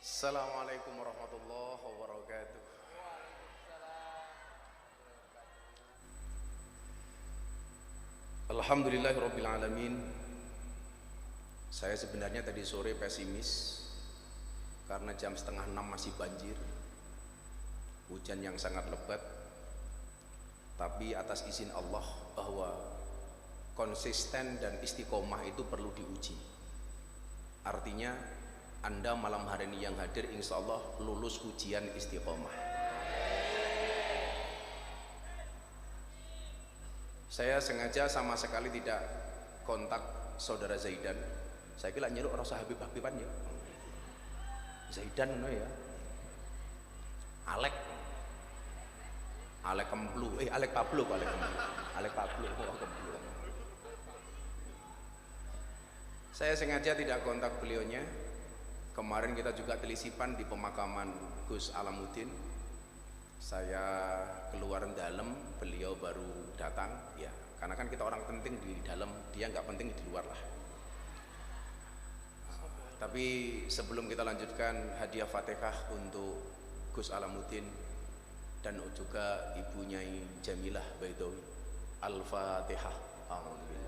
Assalamualaikum warahmatullahi wabarakatuh. Alhamdulillahirabbil alamin. Saya sebenarnya tadi sore pesimis karena jam setengah 6 masih banjir, hujan yang sangat lebat. Tapi atas izin Allah bahwa konsisten dan istiqomah itu perlu diuji. Artinya Anda malam hari ini yang hadir insya Allah lulus ujian istiqomah. Saya sengaja sama sekali tidak kontak saudara Zaidan. Saya kira nyeluk rasa Habib-Habiban ya. Zaidan no ya. Alek Kemplu, Alek Pablo, Alek Pablo. Saya sengaja tidak kontak beliaunya. Kemarin kita juga telisipan di pemakaman Gus Alamuddin. Saya keluar dalam, beliau baru datang. Ya, karena kan kita orang penting di dalam, dia nggak penting di luar lah. Tapi sebelum kita lanjutkan hadiah Fatihah untuk Gus Alamuddin dan juga Ibu Nyai Jamilah Baidowi. Al-Fatihah. Alhamdulillah.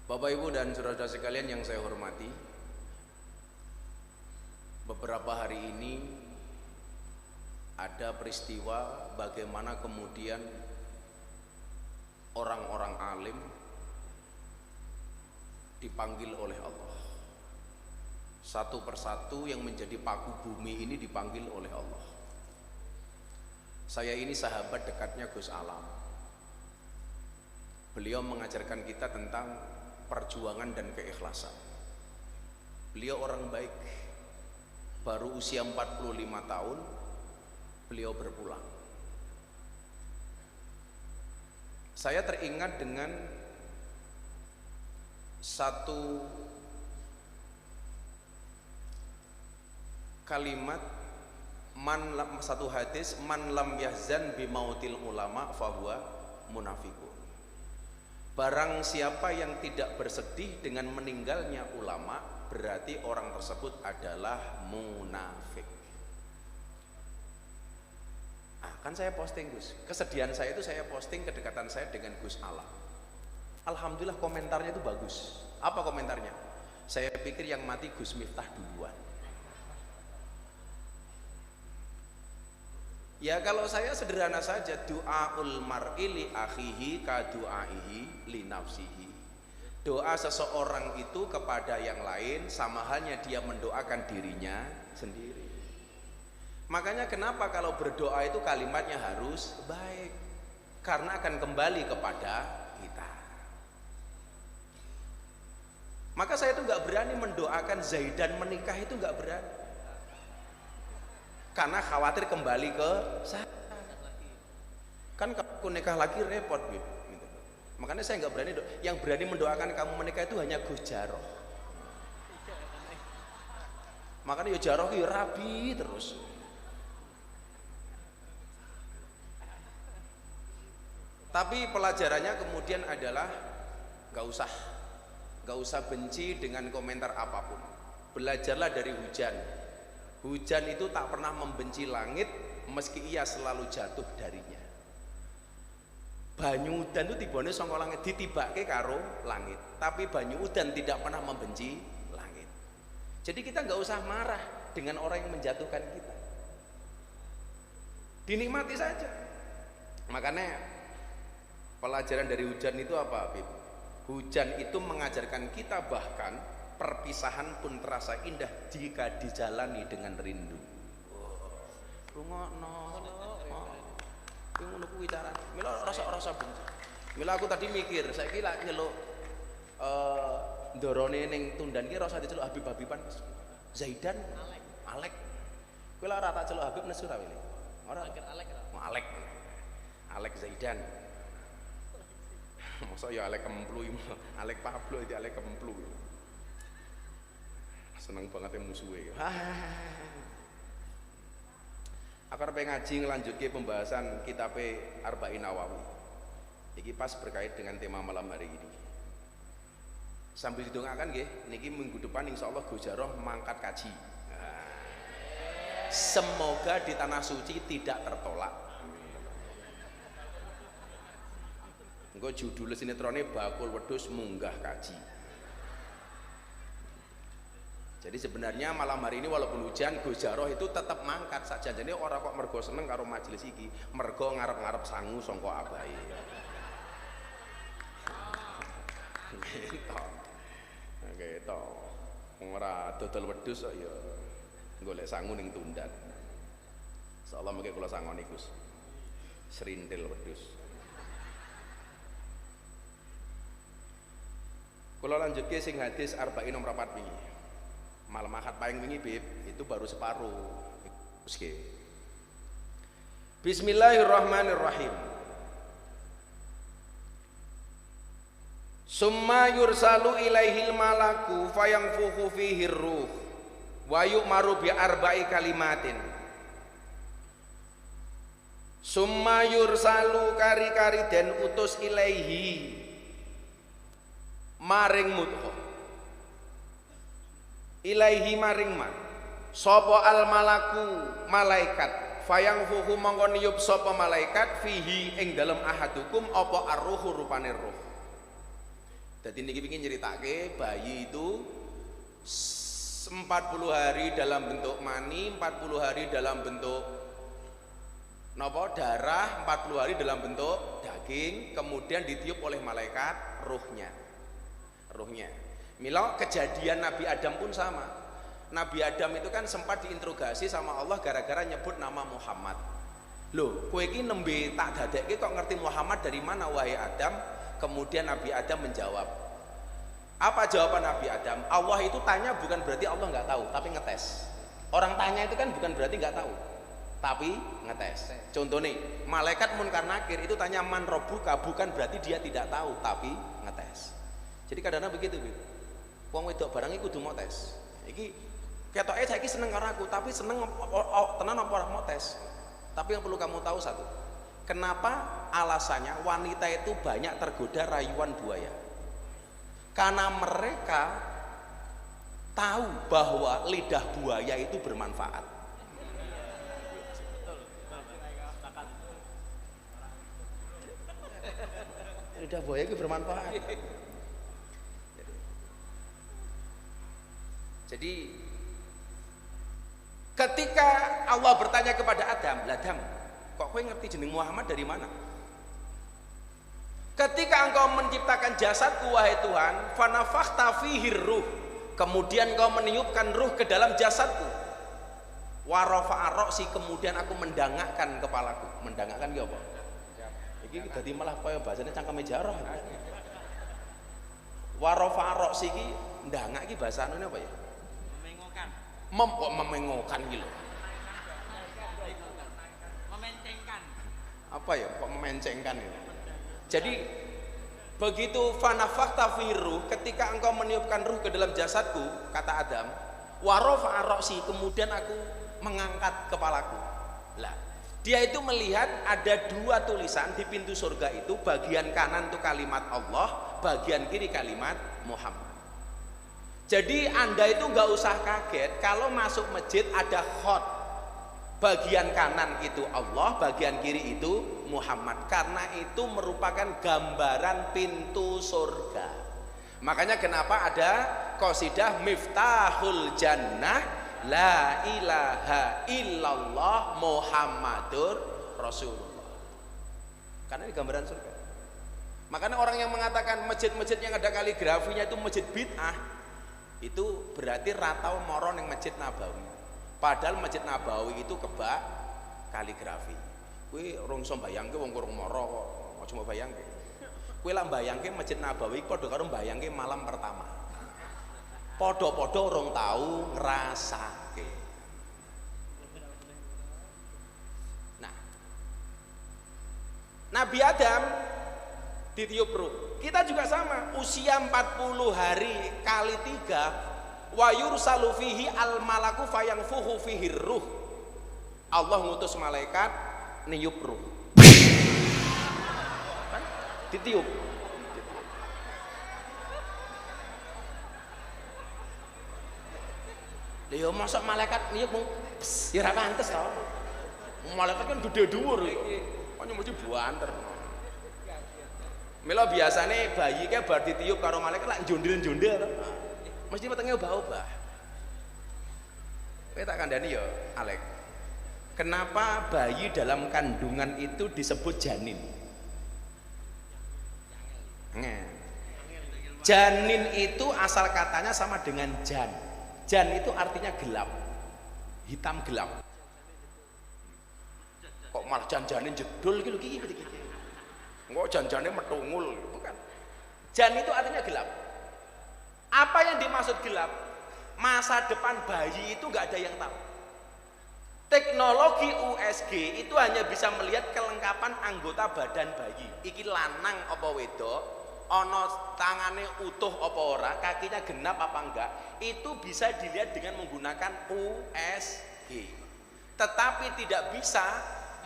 Bapak Ibu dan saudara-saudara sekalian yang saya hormati, beberapa hari ini ada peristiwa bagaimana kemudian orang-orang alim dipanggil oleh Allah. Satu persatu yang menjadi paku bumi ini dipanggil oleh Allah. Saya ini sahabat dekatnya Gus Alam. Beliau mengajarkan kita tentang perjuangan dan keikhlasan. Beliau orang baik. Baru usia 45 tahun beliau berpulang. Saya teringat dengan satu kalimat, satu hadis, man lam yahzan bimautil ulama fahuwa munafiqun. Barang siapa yang tidak bersedih dengan meninggalnya ulama, berarti orang tersebut adalah munafik. Kan saya posting Gus, kesedihan saya itu saya posting kedekatan saya dengan Gus Alam. Alhamdulillah komentarnya itu bagus. Apa komentarnya? Saya pikir yang mati Gus Miftah duluan. Ya kalau saya sederhana saja, doaul mar'i li akhihi ka du'aihi li nafsihi. Doa seseorang itu kepada yang lain sama halnya dia mendoakan dirinya sendiri. Makanya kenapa kalau berdoa itu kalimatnya harus baik, karena akan kembali kepada kita. Maka saya itu nggak berani mendoakan Zaidan menikah, itu nggak berani, karena khawatir kembali ke saya. Kan kalau aku nikah lagi repot gitu. Makanya saya nggak berani. Yang berani mendoakan kamu menikah itu hanya Gus Jaroh. Makanya ya Jaroh ya rabi terus. Tapi pelajarannya kemudian adalah nggak usah benci dengan komentar apapun. Belajarlah dari hujan. Hujan itu tak pernah membenci langit meski ia selalu jatuh darinya. Banyu udan itu tibane saka langit, ditibake karo langit. Tapi banyu udan tidak pernah membenci langit. Jadi kita nggak usah marah dengan orang yang menjatuhkan kita. Dinikmati saja. Makanya pelajaran dari hujan itu apa, Habib? Hujan itu mengajarkan kita bahkan perpisahan pun terasa indah jika dijalani dengan rindu. Rungokno. Kuwi ngono kuwi carane. Mila rasa benci. Mila aku tadi mikir, saya kira nyeluk ndorone ning tundan ki rasa diceluk Habib-Habiban. Zaidan, Alek. Kowe ora tak celuk Habib nesu ra wile. Ora. Alek. Alek Zaidan. Masa ya Alek Kemplu, Alek Pablo itu Alek Kemplu. Seneng banget ya musuhnya. Aku arep ngaji ngelanjutke pembahasan kitab Arba'in Nawawi. Iki pas berkait dengan tema malam hari ini. Sambil didongakan nggih, niki minggu depan insyaallah Gojaroh mangkat kaji. Semoga di tanah suci tidak tertolak. Engko judul sinetrone bakul wedhus munggah kaji. Jadi sebenarnya malam hari ini walaupun hujan, Gojaroh itu tetap mangkat saja. Jadi orang kok mergo seneng karo majelis iki, mergo ngarep-ngarep sangu sangka abahe. Gitu. Ora dodol wedhus kok ya golek sangu ning tundan. Insyaallah mengke kula sangoni Gus. Serintil wedhus. Kula lanjutke sing hadis Arba'in nomor 4 wingi. Malam Ahad paling wingi Bib, itu baru separuh. Bismillahirrahmanirrahim. Summa yursalu ilaihil malaku fayangfuhu fihi ruh wa yu'maru bi arba'i kalimatin. Summa yursalu kari-kari den utus ilaihi maring mudghah. Ilaihi maring man sapa al malaku malaikat fayangfuhu mongko niyup sapa malaikat fihi ing dalem ahadukum apa arruhu rupane ruh. Jadi niki ingin nyeritake bayi itu 40 hari dalam bentuk mani, 40 hari dalam bentuk napa darah, 40 hari dalam bentuk daging, kemudian ditiup oleh malaikat ruhnya. Mila kejadian Nabi Adam pun sama. Nabi Adam itu kan sempat diinterogasi sama Allah gara-gara nyebut nama Muhammad. Loh, kowe iki nembe tak dadekke kok ngerti Muhammad dari mana wahai Adam? Kemudian Nabi Adam menjawab. Apa jawaban Nabi Adam? Allah itu tanya bukan berarti Allah nggak tahu, tapi ngetes. Orang tanya itu kan bukan berarti nggak tahu, tapi ngetes. Contoh nih, malaikat Munkar Nakir itu tanya man robbuka, bukan berarti dia tidak tahu, tapi ngetes. Jadi kadang-kadang begitu, wong wedok barang iku kudu mau tes. Iki ketoke saiki seneng karo aku, tapi seneng tenan apa ora mau tes. Tapi yang perlu kamu tahu satu. Kenapa alasannya wanita itu banyak tergoda rayuan buaya? Karena mereka tahu bahwa lidah buaya itu bermanfaat. Lidah buaya itu bermanfaat. Jadi ketika Allah bertanya kepada Adam, "Adam, kok kowe ngerti jeneng Muhammad dari mana?" Ketika engkau menciptakan jasadku wahai Tuhan, fanafakhta fihi ruh, kemudian engkau meniupkan ruh ke dalam jasadku. Wa rafa'a ra'si, kemudian aku mendangakkan kepalaku. Mendangakkan ki apa? Iki dadi malah kaya bahasane cangkeme jarah. Wa rafa'a ra'si iki ndangak iki bahasa anune apa ya? Memengokan gitu. Memencengkan. Apa ya? Kok memencengkan ini? Jadi begitu fanafakhta fihi ruh, ketika engkau meniupkan ruh ke dalam jasadku, kata Adam, wa rafa'a ra'si, kemudian aku mengangkat kepalaku. Lah, dia itu melihat ada dua tulisan di pintu surga itu, bagian kanan itu kalimat Allah, bagian kiri kalimat Muhammad. Jadi Anda itu nggak usah kaget kalau masuk masjid ada khot, bagian kanan itu Allah, bagian kiri itu Muhammad, karena itu merupakan gambaran pintu surga. Makanya kenapa ada qasidah Miftahul Jannah la ilaha illallah Muhammadur Rasulullah, karena ini gambaran surga. Makanya orang yang mengatakan masjid-masjid yang ada kaligrafinya itu masjid bid'ah, itu berarti ratau moron yang Masjid Nabawi. Padahal Masjid Nabawi itu kebak kaligrafi. Kuwi rong iso mbayangke wong kurang moro kok. Aja mbok bayangke. Kuwi lak mbayangke Masjid Nabawi padha karo mbayangke malam pertama. Padha-padha urung tau ngrasake. Nah, Nabi Adam ditiup ruh. Kita juga sama, usia 40 hari kali 3, wa yursalu fihi al malaku fayangfuhu fihi ruh. Allah ngutus malaikat niup ruh. Kan? Ditiup. Ya masa malaikat niup ya ora pantes to. Malaikat kan gede dhuwur iki. Kok mesti buanter. Mila biasane bayi ke bar ditiup karo malaikat lak njondil-njondil to. Mesti wetenge obah-obah. Kowe tak kandhani ya, Alek. Kenapa bayi dalam kandungan itu disebut janin? Janin itu asal katanya sama dengan jan. Jan itu artinya gelap, hitam gelap. Kok malah jan-janin jedul gitu gitu. Kok jan-jannya metungul, bukan? Jan itu artinya gelap. Apa yang dimaksud gelap? Masa depan bayi itu nggak ada yang tahu. Teknologi USG itu hanya bisa melihat kelengkapan anggota badan bayi. Iki lanang apa wedok, ono tangannya utuh apa ora, kakinya genap apa enggak, itu bisa dilihat dengan menggunakan USG. Tetapi tidak bisa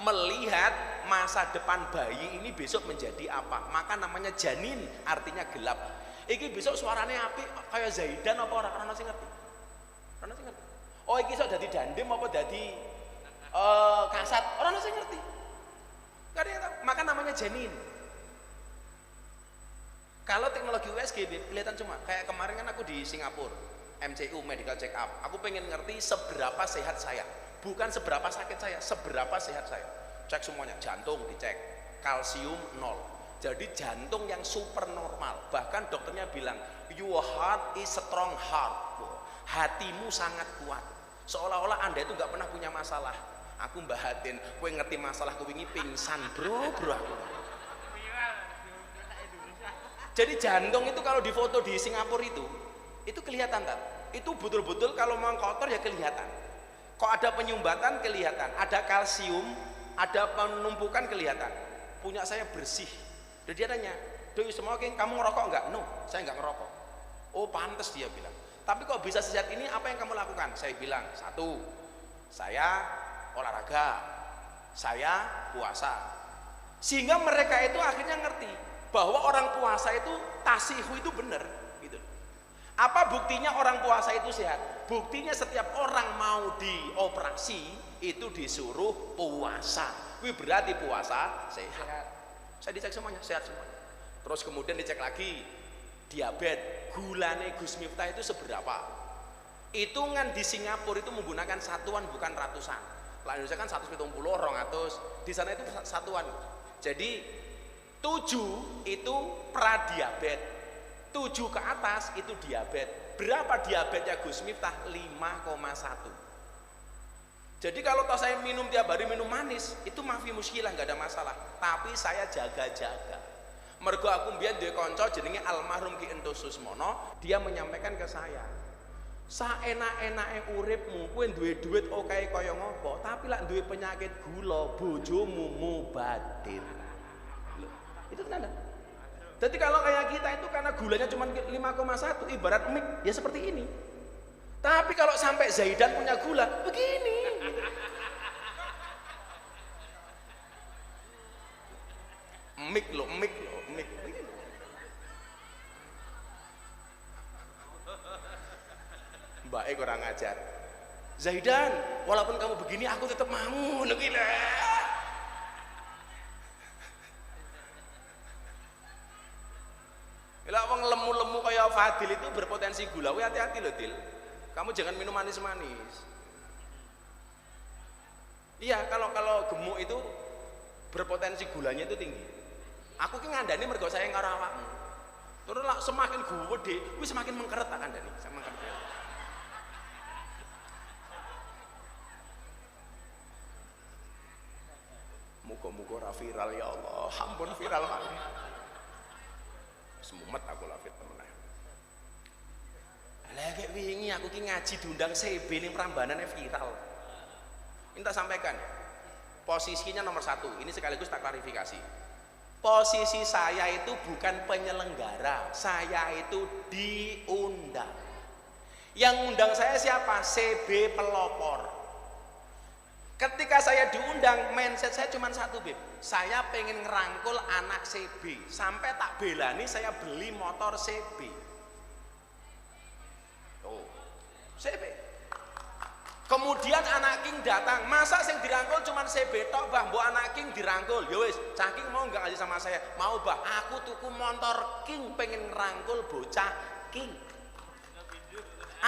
melihat masa depan bayi ini besok menjadi apa. Maka namanya janin, artinya gelap. Iki besok suaranya apik kayak Zaidan apa ora, ora sing ngerti. Ora sing ngerti. Oh iki sok dadi dandim apa dadi kasat, ora sing ngerti. Enggak ada yang tahu. Maka namanya janin. Kalau teknologi USG kelihatan cuma kayak kemarin kan aku di Singapura, MCU medical check up. Aku pengen ngerti seberapa sehat saya, bukan seberapa sakit saya, seberapa sehat saya. Cek semuanya, jantung dicek, kalsium 0. Jadi jantung yang super normal. Bahkan dokternya bilang, your heart is strong heart. Hatimu sangat kuat. Seolah-olah Anda itu nggak pernah punya masalah. Aku bahatin, kowe ngerti masalah kowe wingi pingsan, bro aku. Jadi jantung itu kalau difoto di Singapura itu kelihatan kan? Itu betul-betul kalau mau kotor ya kelihatan. Kok ada penyumbatan kelihatan, ada kalsium, ada penumpukan kelihatan. Punya saya bersih. Dan dia tanya, "Doi smoking, kamu ngerokok enggak?" "No, saya enggak ngerokok." "Oh, pantas," dia bilang. "Tapi kok bisa sehat ini? Apa yang kamu lakukan?" Saya bilang, "1, saya olahraga, saya puasa." Sehingga mereka itu akhirnya ngerti bahwa orang puasa itu tasihu itu benar gitu. Apa buktinya orang puasa itu sehat? Buktinya setiap orang mau dioperasi itu disuruh puasa. Wih, berarti puasa sehat. Saya dicek semuanya, sehat semuanya. Terus kemudian dicek lagi diabetes, gulanya Gus Miftah itu seberapa. Hitungan di Singapura itu menggunakan satuan bukan ratusan. Kalau Indonesia kan 170, 200, di sana itu satuan. Jadi 7 itu pradiabetes, 7 ke atas itu diabetes. Berapa diabetesnya Gus Miftah? 5,1. Jadi kalau toh saya minum tiap hari minum manis, itu mafi muskilah, nggak ada masalah. Tapi saya jaga-jaga. Mergo aku mbiyen duwe kanca jenenge almarhum Ki Entus Susmono, dia menyampaikan ke saya, saenak-enake uripmu kowe duwe duit oke kaya ngopo, tapi lak duwe penyakit gula, bojomu mubadir. Itu tanda. Jadi kalau kayak kita itu karena gulanya cuma 5,1 ibarat mik ya seperti ini. Tapi kalau sampai Zaidan punya gula begini. Mik lo. Begini. Mbak kurang ajar. Zaidan, walaupun kamu begini aku tetap mau lebih lah. Kalau wong lemu-lemu kayak Fadil itu berpotensi gula, hati-hati loh Til. Kamu jangan minum manis-manis. Iya, kalau gemuk itu berpotensi gulanya itu tinggi. Aku ki ngandani mergo saya karo awakmu. Terus lah semakin gede, wis semakin mengkeret tak kandani, sama mengkeret. Muga-muga ra viral ya Allah. Ampun viral maneh. Semumet aku lah fit temen. Lah kayak wingi aku ki ngaji diundang CB ning Prambanane viral. Minta sampaikan. Posisinya nomor 1. Ini sekaligus tak klarifikasi. Posisi saya itu bukan penyelenggara, saya itu diundang. Yang undang saya siapa? CB pelopor. Ketika saya diundang, mindset saya cuma satu, Beb. Saya pengen ngerangkul anak CB. Sampai tak belani saya beli motor CB. Oh, CB. Kemudian anak King datang, masa sing dirangkul cuma CB tok, Bah? Mbok anak King dirangkul. Ya wis, Cah King mau enggak aja sama saya? Mau, Bah. Aku tuku motor King, pengen ngerangkul bocah King.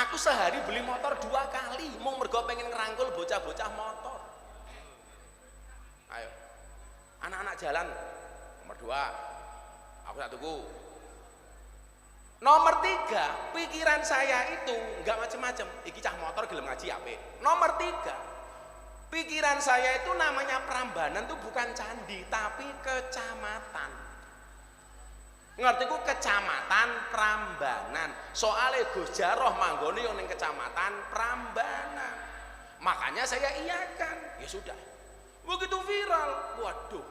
Aku sehari beli motor 2 kali, mau mergo pengen ngerangkul bocah-bocah motor. Ayo, anak-anak jalan. Nomor 2, aku tak tuku. Nomor 3, pikiran saya itu nggak macem-macem. Iki cah motor gelem ngaji apik. Nomor 3, pikiran saya itu namanya Prambanan tuh bukan candi, tapi kecamatan. Ngerti ku kecamatan Prambanan. Soalnya Gus Jaroh manggone yang ning kecamatan Prambanan. Makanya saya iyakan. Ya sudah. Begitu viral, waduh,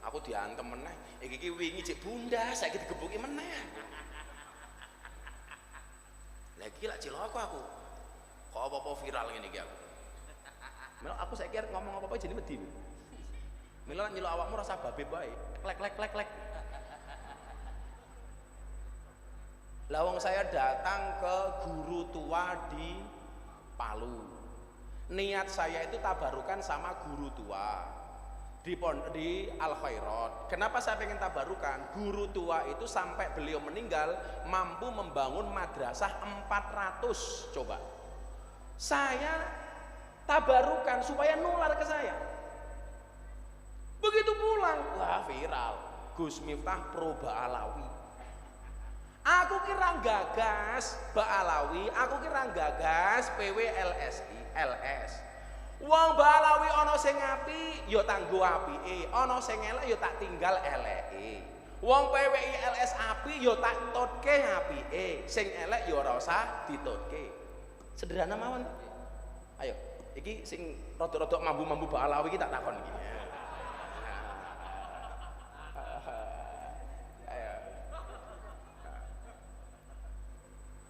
aku diantem meneh. Iki wingi cek bunda, saiki digebuki meneh. Lagi lak cilok aku. Kok apa-apa viral ngene iki aku. Melo aku saiki ngomong apa-apa jadi medhi. Melo nyelok awakmu rasa babe bae. Klek. Lawang saya datang ke guru tua di Palu. Niat saya itu tabarukan sama guru tua di Al Khairat. Kenapa saya pengen tabarukan? Guru tua itu sampai beliau meninggal mampu membangun madrasah 400. Coba saya tabarukan supaya nular ke saya. Begitu pulang, wah viral. Gus Miftah pro Ba'alawi. Aku kira gagas Ba'alawi, aku kira gagas PWLSI, LS. Wong Ba'alawi ana sing apik ya tanggo apike, ana sing elek ya tak tinggal eleke. Wong PWI LS apik ya tak tutke apike, sing elek ya ora usah ditutke. Sederhana mawon. Ayo, iki sing rada-rada mambu-mambu Ba'alawi iki tak takon iki.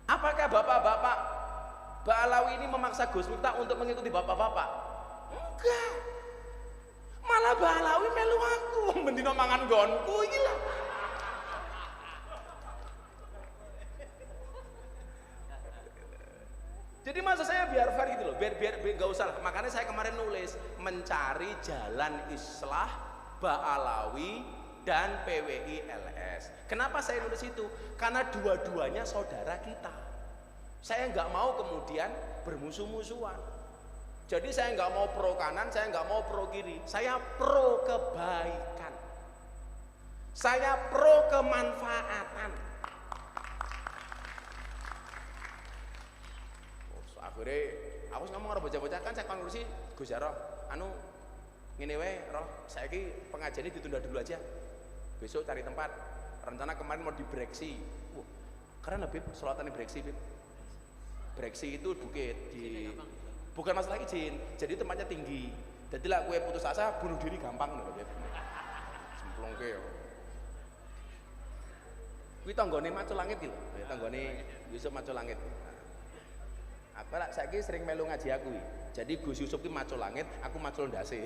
Apakah bapak-bapak Ba'alawi ini memaksa Gus Miftah untuk mengikuti bapak-bapak? Enggak. Malah Ba'alawi melu aku, mendino mangan gonku iki lho. Jadi maksud saya biar fair gitu loh, biar enggak usah lah. Makanya saya kemarin nulis mencari jalan islah Ba'alawi dan PWI LS. Kenapa saya nulis itu? Karena dua-duanya saudara kita. Saya nggak mau kemudian bermusuh-musuhan. Jadi saya nggak mau pro kanan, saya nggak mau pro kiri. Saya pro kebaikan. Saya pro kemanfaatan. Akhirnya aku ngomong karo bocah-bocah kan saya konklusi Gus Jaroh, anu ngene wae roh, saiki pengajiannya ditunda dulu aja. Besok cari tempat. Rencana kemarin mau di Breksi. Keren lah Bib, sholatannya Breksi Bib. Breksi itu bukit di bukan masalah izin, jadi tempatnya tinggi. Jadi lah kue putus asa bunuh diri gampang loh Bib. Semplongke yo. Kuwi tanggane Macul Langit iki lho, tanggane Yusuf Macul Langit. Aku lah saiki sering melu ngaji aku. Jadi Gus Yusuf ki Macul Langit, aku Macul Ndase.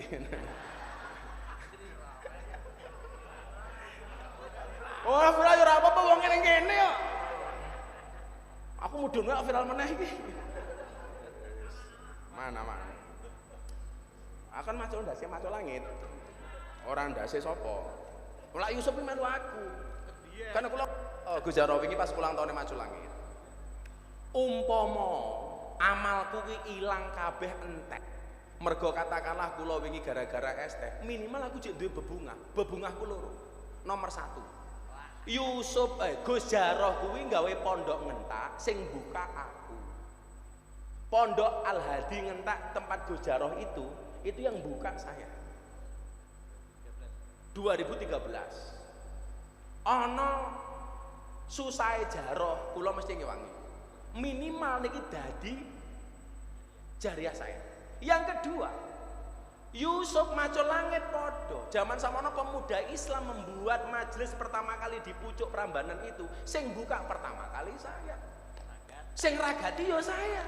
Oh, viral ya ora apa-apa wong kene-kene kok. Aku mudhun wae viral meneh iki. Mana. Akan Macul Ndase Macul Langit. Orang ndase sapa? Mulai Yusuf iki melu aku. Kan aku Gus Jaroh wingi pas ulang tahun Macul Langit. Umpama amalku ki ilang kabeh entek. Mergo katakanlah kula wingi gara-gara es teh, minimal aku cek duwe bebungahku loro. Nomor 1. Gus Jaroh kuwi gawe pondok ngentak sing buka aku. Pondok Al Hadi ngentak tempat Gus Jaroh itu yang buka saya. 2013. Ana susahe Jaroh kula mesti ngewangi. Minimal niki dadi jariah saya. Yang kedua, Yusuf Macul Langit podo. Zaman samono pemuda Islam membuat majelis pertama kali di pucuk Prambanan itu. Sing buka pertama kali saya. Sing ragati yo saya.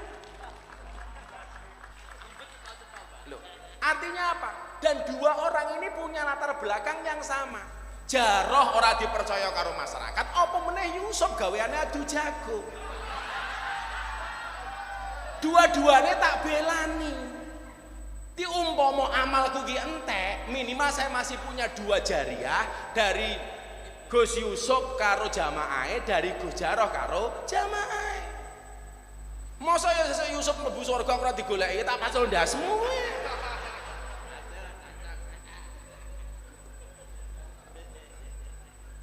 Loh, Artinya apa? Dan dua orang ini punya latar belakang yang sama. Jarrah ora dipercaya karo masyarakat, apa meneh Yusuf gaweane adu jago. Dua-duanya tak belani. Ti umpama amalku ki entek, minimal saya masih punya dua jariah dari Gus Yusuf karo jamaahe, dari Gus Jarrah karo jamaahe. Masa ya sesuk Yusuf mlebu surga ora digoleki tak pacul ndasmu kowe.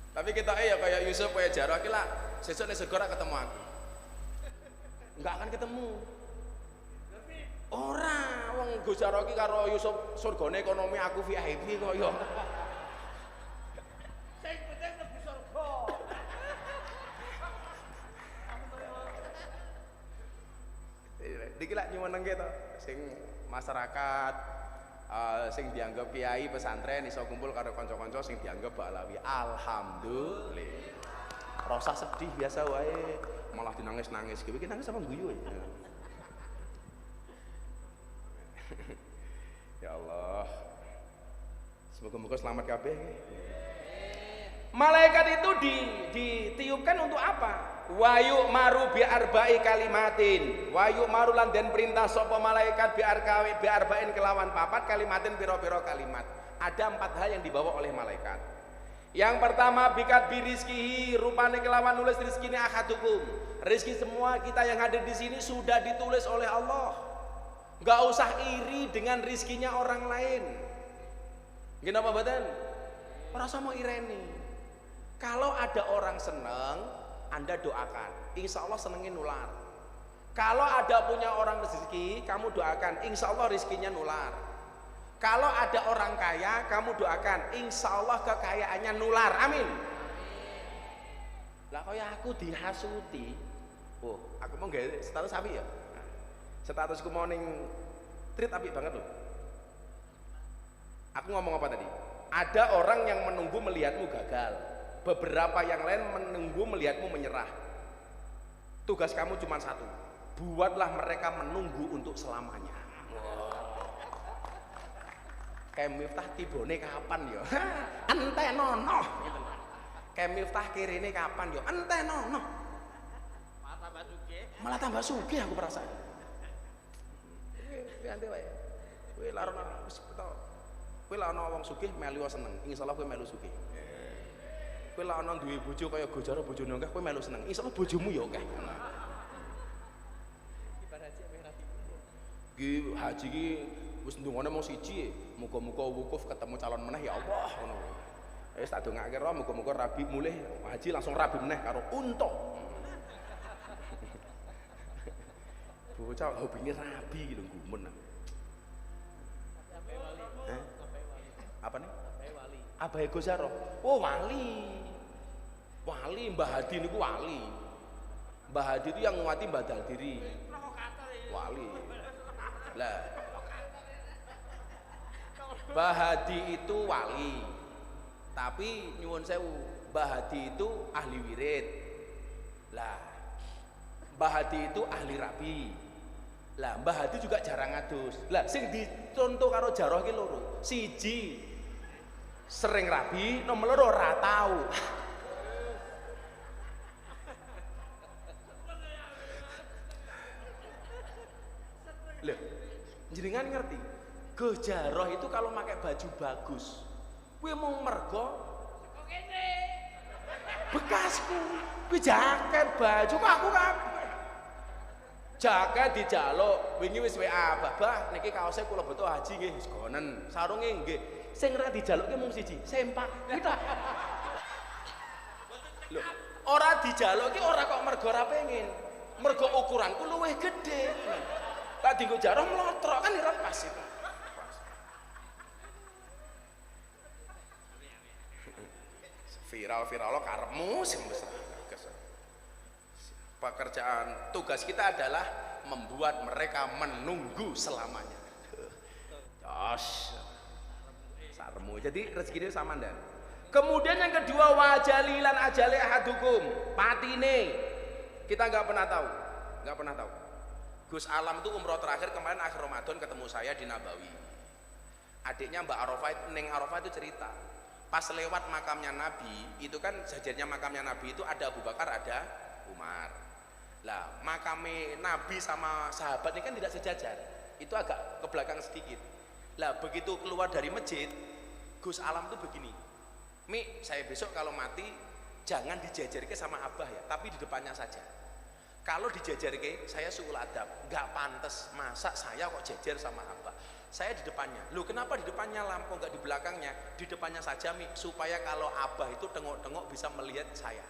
Tapi kita ya kayak Yusuf kayak Jarrah ki lah sesuk nek surga ora ketemu aku. Enggak akan ketemu. Ora, wong Gus Jarrah ki karo Yusuf surgane ekonomi aku VIP kok ya. Sing penting mlebu surga. Diki lak nyuwenengke to, sing masyarakat sing dianggap kiai pesantren iso kumpul karo kanca-kanca sing dianggap balawi. Alhamdulillah. Rasa sedih biasa wae, malah dinangis-nangis. Kowe iki nangis apa guyu ya? Ya Allah, semoga-moga selamat kabeh. Malaikat itu ditiupkan untuk apa? Wayu maru bi arba'i kalimatin. Wayu maru lan den perintah sapa malaikat bi arba'in kelawan papat kalimatin pira-pira kalimat. Ada 4 hal yang dibawa oleh malaikat. Yang pertama bikat birizkihi, rupane kelawan nulis rizkine ahadukum. Rizki semua kita yang hadir di sini sudah ditulis oleh Allah. Gak usah iri dengan rizkinya orang lain. Kenapa badan? Rasa mau ireni. Kalau ada orang seneng, Anda doakan, insya Allah senengnya nular. Kalau ada punya orang rezeki, kamu doakan, insya Allah rizkinya nular. Kalau ada orang kaya, kamu doakan, insya Allah kekayaannya nular. Amin. Lah kaya aku dihasuti, oh aku mau gak status api ya. Statusku mau ning treat apik banget loh. Aku ngomong apa tadi? Ada orang yang menunggu melihatmu gagal. Beberapa yang lain menunggu melihatmu menyerah. Tugas kamu cuma satu. Buatlah mereka menunggu untuk selamanya. Kayak Miftah tibone kapan yo? Ente nono gitu. Kayak Miftah kirine kapan yo? Ente nono. Malah tambah sugih aku perasaan. Nanti wae. Kowe lha ana wis beto. Kowe lha ana wong sugih melu seneng. Insyaallah kowe melu sugih. Kowe lha ana duwe bojo kaya Gus Jarrah bojone akeh kowe melu seneng. Insyaallah bojomu ya akeh. Ki haji ki wis ndungane mung siji, muga-muga wukuf ketemu calon meneh ya Allah ngono. Wis tak dongake ro muga-muga rabi mulih haji langsung rabi meneh karo unta. Bocah hobine rabi gitu gumen. Apa nih? Abahe Gus Jarrah. Oh wali. Wali Mbah Hadi niku wali. Mbah Hadi itu yang nguati badal diri. Wali. Lah. Mbah Hadi itu wali. Tapi nyuwun sewu, Mbah Hadi itu ahli wirid. Lah. Mbah Hadi itu ahli rabi. Lah Mbah Hadi juga jarang ngadus. Lah sing dicontoh karo Jarrah ki loro. Siji sering rabi, nomor loro ora tau. Loh, jenengan ngerti? Gus Jarrah itu kalau pakai baju bagus, kuwi mau mergo bekasku. Kuwi jaket baju aku kabeh. Jaket dijaluk, wingi wis WA, "Babah, niki kaose kula butuh haji nggih, wis gonen." Sarunge nggih. Sing ora dijalukke mung siji, sempak. Kita. Lho, ora dijalukke ora kok mergo ora pengin. Mergo ukuranku luwih gedhe. Tak dienggo Jarrah mlotrok kan ora pas itu. Viral-viral lo karepmu sing besar. Pekerjaan tugas kita adalah membuat mereka menunggu selamanya. Jos, sarmu. Jadi rezeki sama dan. Kemudian yang kedua wajalilan ajale ahadukum, patine. Kita nggak pernah tahu, nggak pernah tahu. Gus Alam itu umroh terakhir kemarin akhir Ramadan ketemu saya di Nabawi. adiknya Mbak Arafah, Neng Arafah itu cerita, pas lewat makamnya Nabi, itu kan jajarnya makamnya Nabi itu ada Abu Bakar, ada Umar. Lah, makamnya Nabi sama sahabat ini kan tidak sejajar, itu agak ke belakang sedikit. Lah, begitu keluar dari masjid, Gus Alam tuh begini, Mi, saya besok kalau mati jangan dijajarke sama Abah ya, tapi di depannya saja. Kalau dijajarke, saya suul adab, nggak pantas, masa saya kok jajar sama Abah. Saya di depannya. Loh, kenapa di depannya lampu nggak di belakangnya? Di depannya saja, Mi, supaya kalau Abah itu tengok-tengok bisa melihat saya.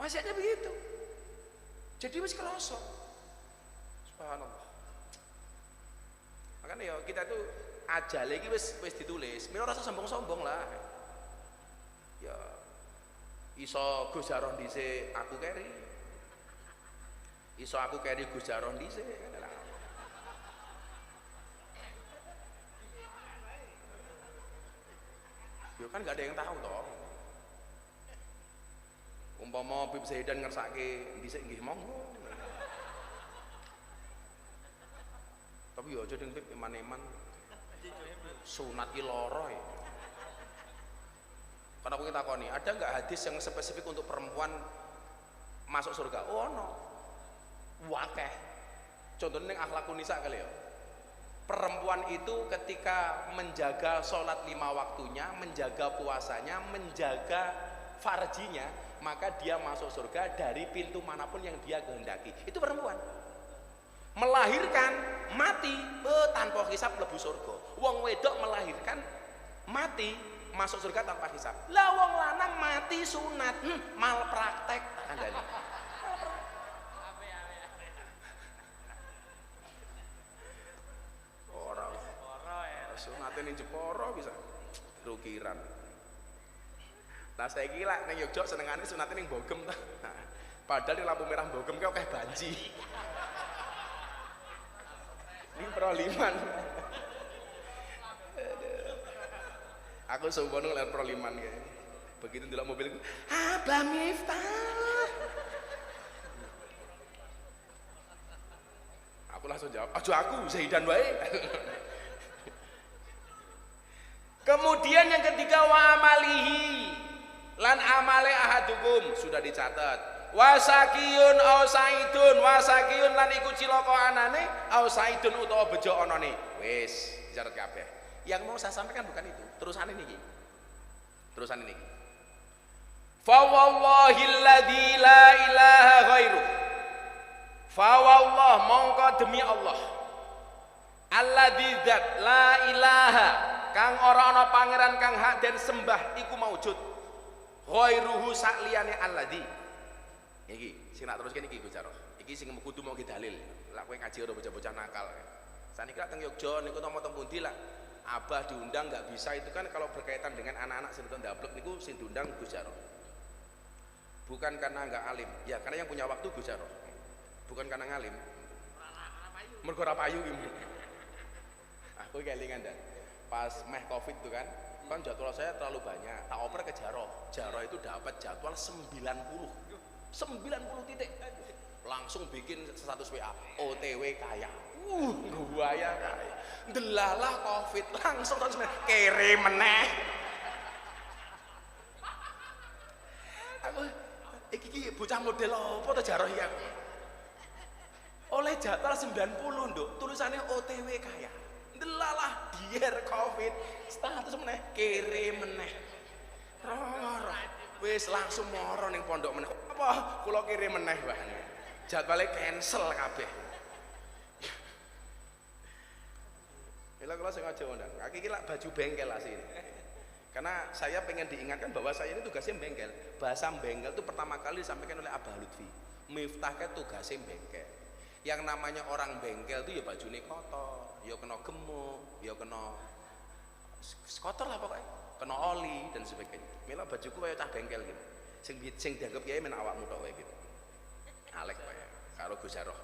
Wasiatnya begitu. Jadi wis kerosok. Subhanallah. Makanya ya kita tuh ajal iki wis ditulis. Mila rasa sombong-sombong lah. Ya iso Gus Jarah dhisik aku keri. Iso aku keri Gus Jarah dhisik. Yo kan gak ada yang tahu toh. Umpama Bib Zaidan ngersake dhisik nggih monggo. Tapi yo aja ding Bib eman-eman. Sunat ki lara ya. Karena aku takoni, ada nggak hadis yang spesifik untuk perempuan masuk surga? Oh no. Wakeh. Contohnya yang akhlakun nisa kali ya. Perempuan itu ketika menjaga sholat 5 waktunya, menjaga puasanya, menjaga farjinya, maka dia masuk surga dari pintu manapun yang dia kehendaki. Itu perempuan. Melahirkan, mati, tanpa hisab lebu surga. Wong wedok melahirkan, mati, masuk surga tanpa hisab. Lah wong lanang mati sunat, malpraktek. Andani. Sunate ning Jepara bisa rukiran. Nah saya kira ning Yogyakarta senengane sunate ning Bogem ta. Nah, padahal di lampu merah Bogem ki akeh banji. Ini Proliman. Aku sembrono ngeliat Proliman kayak. Begitu ndelok mobilku, Abah Miftah. Aku langsung jawab, aja aku Zaidan wae. Kemudian yang ketiga wa amalihi lan amale ahadukum sudah dicatat. Wasakiyun au saidun, wasakiyun lan iku cilaka anane au saidun utawa bejo anane. Wis dicatat kabeh. Yang mau saya sampaikan bukan itu. Terusan ini. Terusan ini. Fa wallahilladzi la ilaha ghairuh. Fa wallah mongko demi Allah. Alladzi dzat la ilaha kang ora ana pangeran kang hak den sembah iku maujud ghairuhu sakliyane alladzi. Iki sing nak teruskan iki Gus Jarah. Iki sing kudu mau dalil. Lah kowe ngaji ora bocah-bocah nakal. Saniki lak teng Yogya niku tamo teng pundi lah. Abah diundang nggak bisa itu kan kalau berkaitan dengan anak-anak sing ndablek niku sing diundang Gus Jarah. Bukan karena nggak alim, ya karena yang punya waktu Gus Jarah. Bukan karena ngalim. Mergo ora payu iki. Aku kelingan dah. Pas meh Covid tuh kan jadwal saya terlalu banyak, tak oper ke Jarah. Jarah itu dapat jadwal 90 titik, langsung bikin status WA OTW kaya, guaya kaya, delalah Covid langsung terus kere meneh. Aku iki bocah model apa tuh Jarah ya? Oleh jadwal 90 nduk, tulisannya OTW kaya. Delalah dier Covid status meneh kere meneh roro wis langsung moro ning pondok meneh apa kula kere meneh wae jadwale cancel kabeh. Bila kula sengaja undang kaki iki lak baju bengkel asine karena saya pengen diingatkan bahwa saya ini tugasnya bengkel. Bahasa bengkel itu pertama kali disampaikan oleh Abah Lutfi. Miftah ke tugasnya bengkel. Yang namanya orang bengkel itu ya bajune kotor, ya kena gemuk, ya kena kotor lah pokoknya, kena oli dan sebagainya. Mila bajuku kayak cah bengkel gitu. Sing dianggap kiai men awakmu tok gitu. Alek wae karo Gus Jarah.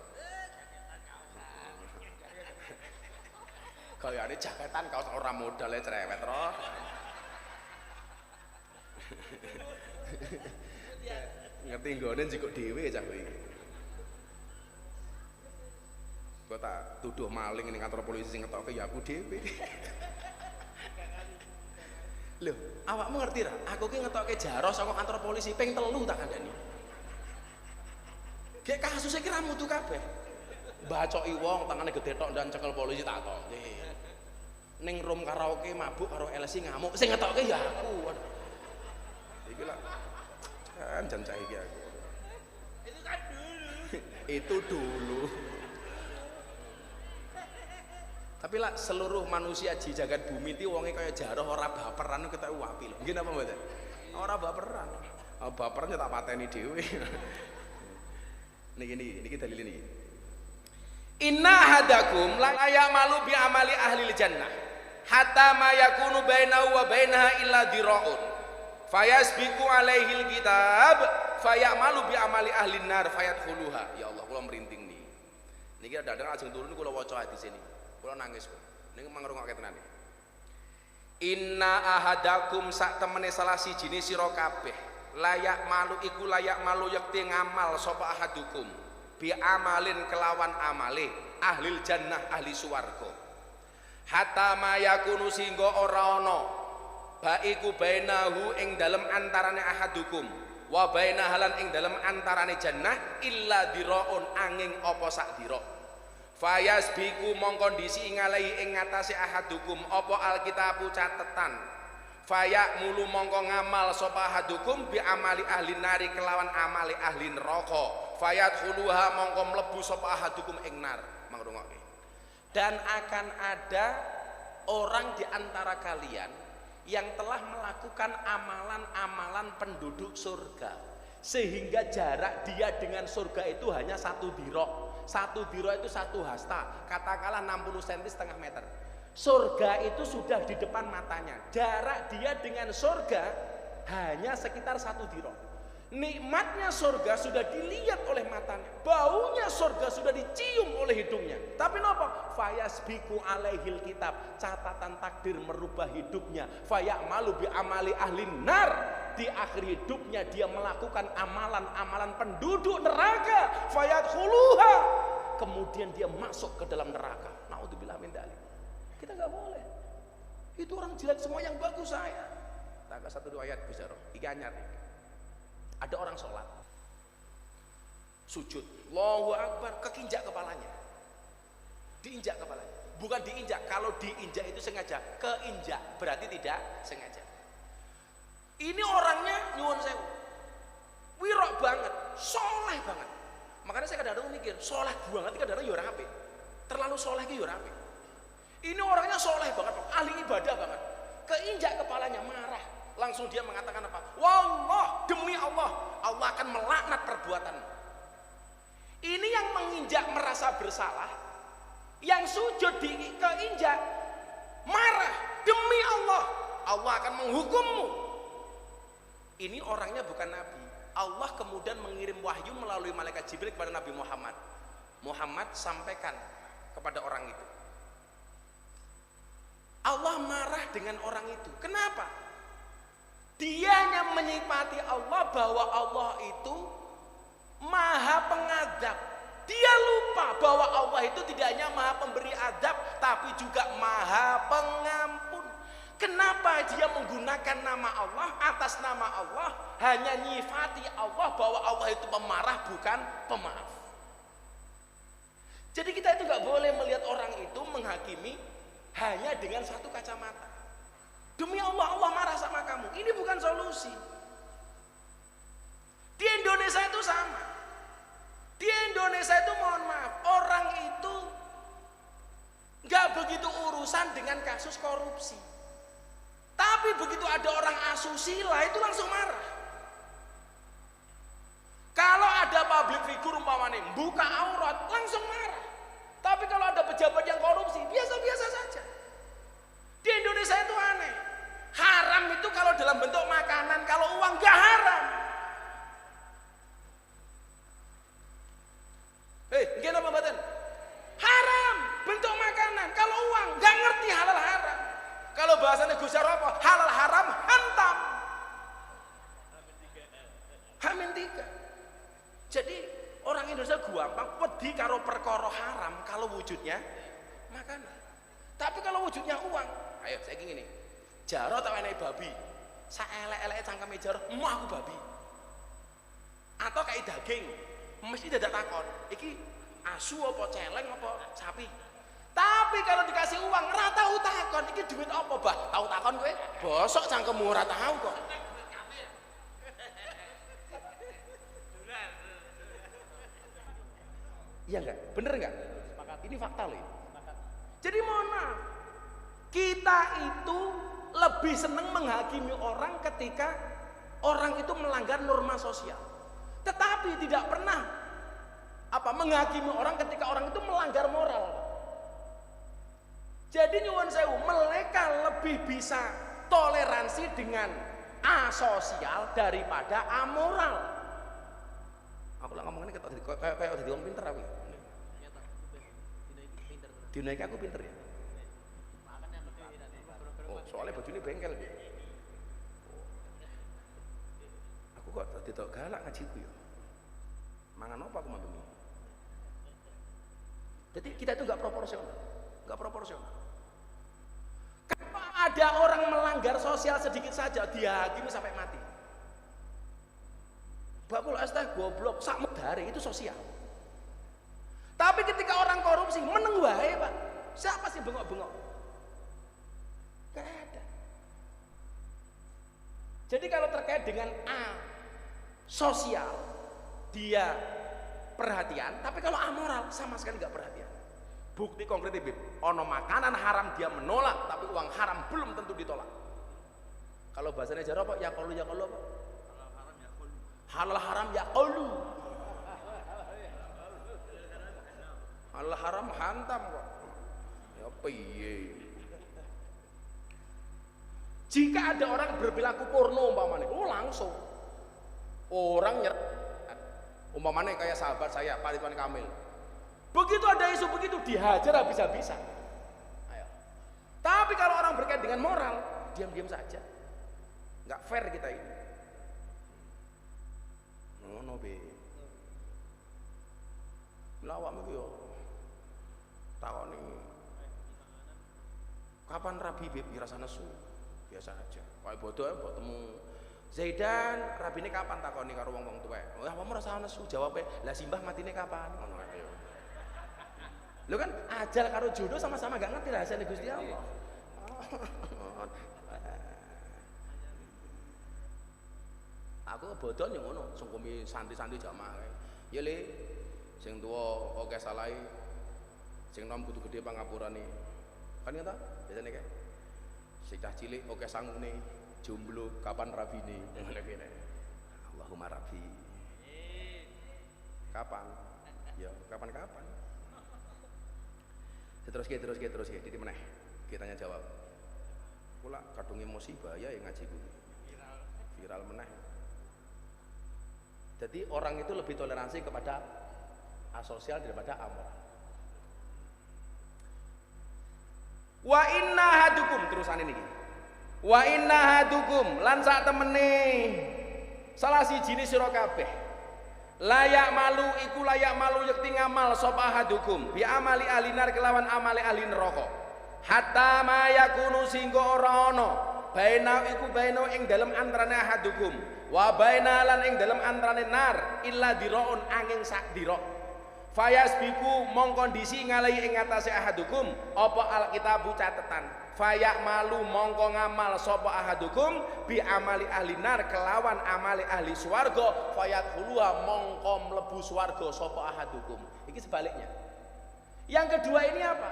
Gayane jaketan kaos ora modale cerewet roh. Ngerti nggone njikuk dhewe cah kowe iki. Kok tak tuduh maling ning kantor polisi sing ngetokke ya aku dhewe. Lho, awakmu ngerti ra? Aku ki ngetokke jaro saka kantor polisi ping 3 tak kandhani. Gek kasusnya kira mutu kabeh. Bacoki wong tangane gede tok dan cekel polisi tak tokke. Ning room karaoke mabuk karo LC ngamuk sing ngetokke ya aku. Iki lah. Kan jan cah iki aku. Itu kan dulu. Itu dulu. Tapi lah seluruh manusia di jagat bumi itu wonge kaya jaroh ora baperan kita wapi lho. Nggih napa mboten? Ora baperan. Baperan tak pateni dhewe. Niki dalil niki. Inna hadakum la ya'malu bi amali ahli jannah hatta ma yakunu bainahu wa bainaha illa dhira'un fayasbiqu alaihi alkitab fayamalu bi amali ahli nar fayadkhuluha. Ya Allah kula merinting nih. Niki dadang ajeng turun kula waca hadis ini. Kula nangis kok. Niku mangrungokke tenan. Inna ahadakum sak temene salah sijine sira kabeh layak malu iku layak malu yakti ngamal sapa ahadukum bi amalin kelawan amale ahlil jannah ahli swarga hatta mayakunu singgo ora ana baiku bainahu ing dalem antarane ahadukum wa bainahalan ing dalem antarane jannah illa diraun angin apa sak dira fayasbiku mongko ndisi ngalai ing ngatasé ahadukum apa alkitabu catetan fayak mulu mongko ngamal sapa ahadukum bi amali ahli nari kelawan amali ahli neraka fayadkhuluha mongko mlebu sapa ahadukum ing nar. Mangrungokke. Dan akan ada orang di antara kalian yang telah melakukan amalan-amalan penduduk surga sehingga jarak dia dengan surga itu hanya 1 diro. 1 diro itu 1 hasta, katakanlah 60 cm setengah meter. Surga itu sudah di depan matanya. Jarak dia dengan surga hanya sekitar 1 diro. Nikmatnya surga sudah dilihat oleh matanya, baunya surga sudah dicium oleh hidungnya. Tapi napa? Fayasbiku alaihil kitab, catatan takdir merubah hidupnya. Fayamalu bi amali ahli nar, di akhir hidupnya dia melakukan amalan-amalan penduduk neraka. Fayadkhuluha, kemudian dia masuk ke dalam neraka. Naudzubillah min dzalik. Kita nggak boleh. Itu orang jelek semua yang bagus saya. Tak satu 2 ayat Gus Jaro. Iki anyar nih. Ada orang sholat sujud Allahu Akbar kekinjak kepalanya, diinjak kepalanya, bukan diinjak. Kalau diinjak itu sengaja, keinjak berarti tidak sengaja. Ini orangnya nyuwun sewu wirok banget, soleh banget. Makanya saya kadang-kadang mikir soleh banget kadang-kadang ya ora apik, terlalu soleh ki ya ora apik. Ini orangnya soleh banget, ahli ibadah banget, keinjak kepalanya marah. Langsung dia mengatakan apa? Wallah, demi Allah, Allah akan melaknat perbuatan. Ini yang menginjak merasa bersalah, yang sujud keinjak marah, demi Allah, Allah akan menghukummu. Ini orangnya bukan Nabi. Allah kemudian mengirim wahyu melalui malaikat Jibril kepada Nabi Muhammad. Muhammad sampaikan kepada orang itu. Allah marah dengan orang itu. Kenapa? Dia hanya menyifati Allah bahwa Allah itu maha pengadab. Dia lupa bahwa Allah itu tidak hanya maha pemberi adab, tapi juga maha pengampun. Kenapa dia menggunakan nama Allah atas nama Allah, hanya nyifati Allah bahwa Allah itu pemarah bukan pemaaf. Jadi kita itu nggak boleh melihat orang itu menghakimi hanya dengan satu kacamata. Demi Allah, Allah marah sama kamu. Ini bukan solusi. Di Indonesia itu sama. Di Indonesia itu mohon maaf, orang itu nggak begitu urusan dengan kasus korupsi. Tapi begitu ada orang asusila itu langsung marah. Kalau ada public figure umpamanya buka aurat langsung marah. Tapi kalau ada pejabat yang korupsi biasa-biasa saja. Di Indonesia itu aneh. Haram itu kalau dalam bentuk makanan, kalau uang gak haram. Gimana Bapak? Haram bentuk makanan, kalau uang gak ngerti halal haram. Kalau bahasanya Gus Jaro apa? Halal haram hantam. Hamin 3. Jadi orang Indonesia gampang wedi karo perkara haram kalau wujudnya makanan. Tapi kalau wujudnya uang, ayo saya gini, jaro tak enak babi, saelek-elek cangkeme jaro, mau aku babi. Atau kayak daging, mesti dadak takon, iki asu apa celeng apa sapi. Tapi kalau dikasih uang, ora tahu takon, iki duit apa, Bah? Tahu takon kowe? Bosok cangkemmu ora tahu kok. Iya enggak? Bener enggak? Ini fakta loh. Jadi mohon maaf, kita itu lebih senang menghakimi orang ketika orang itu melanggar norma sosial. Tetapi tidak pernah menghakimi orang ketika orang itu melanggar moral. Jadi nyuwun sewu, mereka lebih bisa toleransi dengan asosial daripada amoral. Aku lah ngomong ini kayak udah diomong pinter aku. Dinaiki aku pinter ya. Oh, soalnya baju ini bengkel. Aku kok tidak galak ngajiku ya. Mangan apa aku malam ini? Jadi kita itu nggak proporsional, nggak proporsional. Kalau ada orang melanggar sosial sedikit saja, dihakimi sampai mati. Bakul astah goblok, sak medare itu sosial. Tapi ketika orang korupsi meneng wae, Pak. Siapa sih bengok-bengok? Gak ada. Jadi kalau terkait dengan sosial, dia perhatian, tapi kalau amoral sama sekali gak perhatian. Bukti konkret Bib, ono makanan haram dia menolak, tapi uang haram belum tentu ditolak. Kalau bahasanya jaro apa? Ya qalu apa? Halal haram ya qalu. Halal haram hantam kok. Ya piye? Jika ada orang berperilaku porno umpamanya, langsung orang umpamanya kayak sahabat saya Pak Ridwan Kamil. Begitu ada isu begitu dihajar habis-habisan. Ayo. Tapi kalau orang berkait dengan moral, diam-diam saja. Nggak fair kita ini. Ngono be. Lawak iki yo. Takoni. Kapan rabi Bib rasa nesu? Biasa aja. Kayak bodoh mbok temu Zaidan, rabine kapan takoni karo wong-wong tuwek. Oh, apa rasa nesu? Jawabe, lah simbah matine kapan? Ngono ae. Lho kan ajal karo jodoh sama-sama gak ngerti rahasiane Gusti Allah. Aku bodoh yang ngono, sungkumi santai-santai jamaah kae. Ya Le, sing tuwa akeh salahe, sing nom kudu gedhe pangapurane. Kan ya ta? Biasane kae. Sing cah cilik akeh sangune, jomblo kapan rabine? Ngene kene. Allahumma rabbi. Kapan? Ya, kapan-kapan. Terus di meneh. Kita tanya jawab. Kula kadung emosi bahaya yang ngaji kuwi. Viral meneh. Jadi orang itu lebih toleransi kepada asosial daripada amoral. Wa inna hadukum terusan ini. Wa inna hadukum lan sak temene salah sijine sira kabeh. Layak malu iku layak malu yakti ngamal sapa hadukum bi amali ahlinar kelawan amali ahli neraka. Hatta ma yakunu singgo ora ana baina iku baina ing dalem antarane hadukum wa baina lan ing dalem antarane nar illa diraun angin sak dira. Fayasbiku mong kondisi ngalahi ing atase ahadukum apa alkitabu catetan. Fayak malu mongko ngamal sapa ahadukum bi amali ahli nar kelawan amali ahli swarga fayat hulua mongko mlebu swarga sapa ahadukum. Iki sebaliknya. Yang kedua ini apa?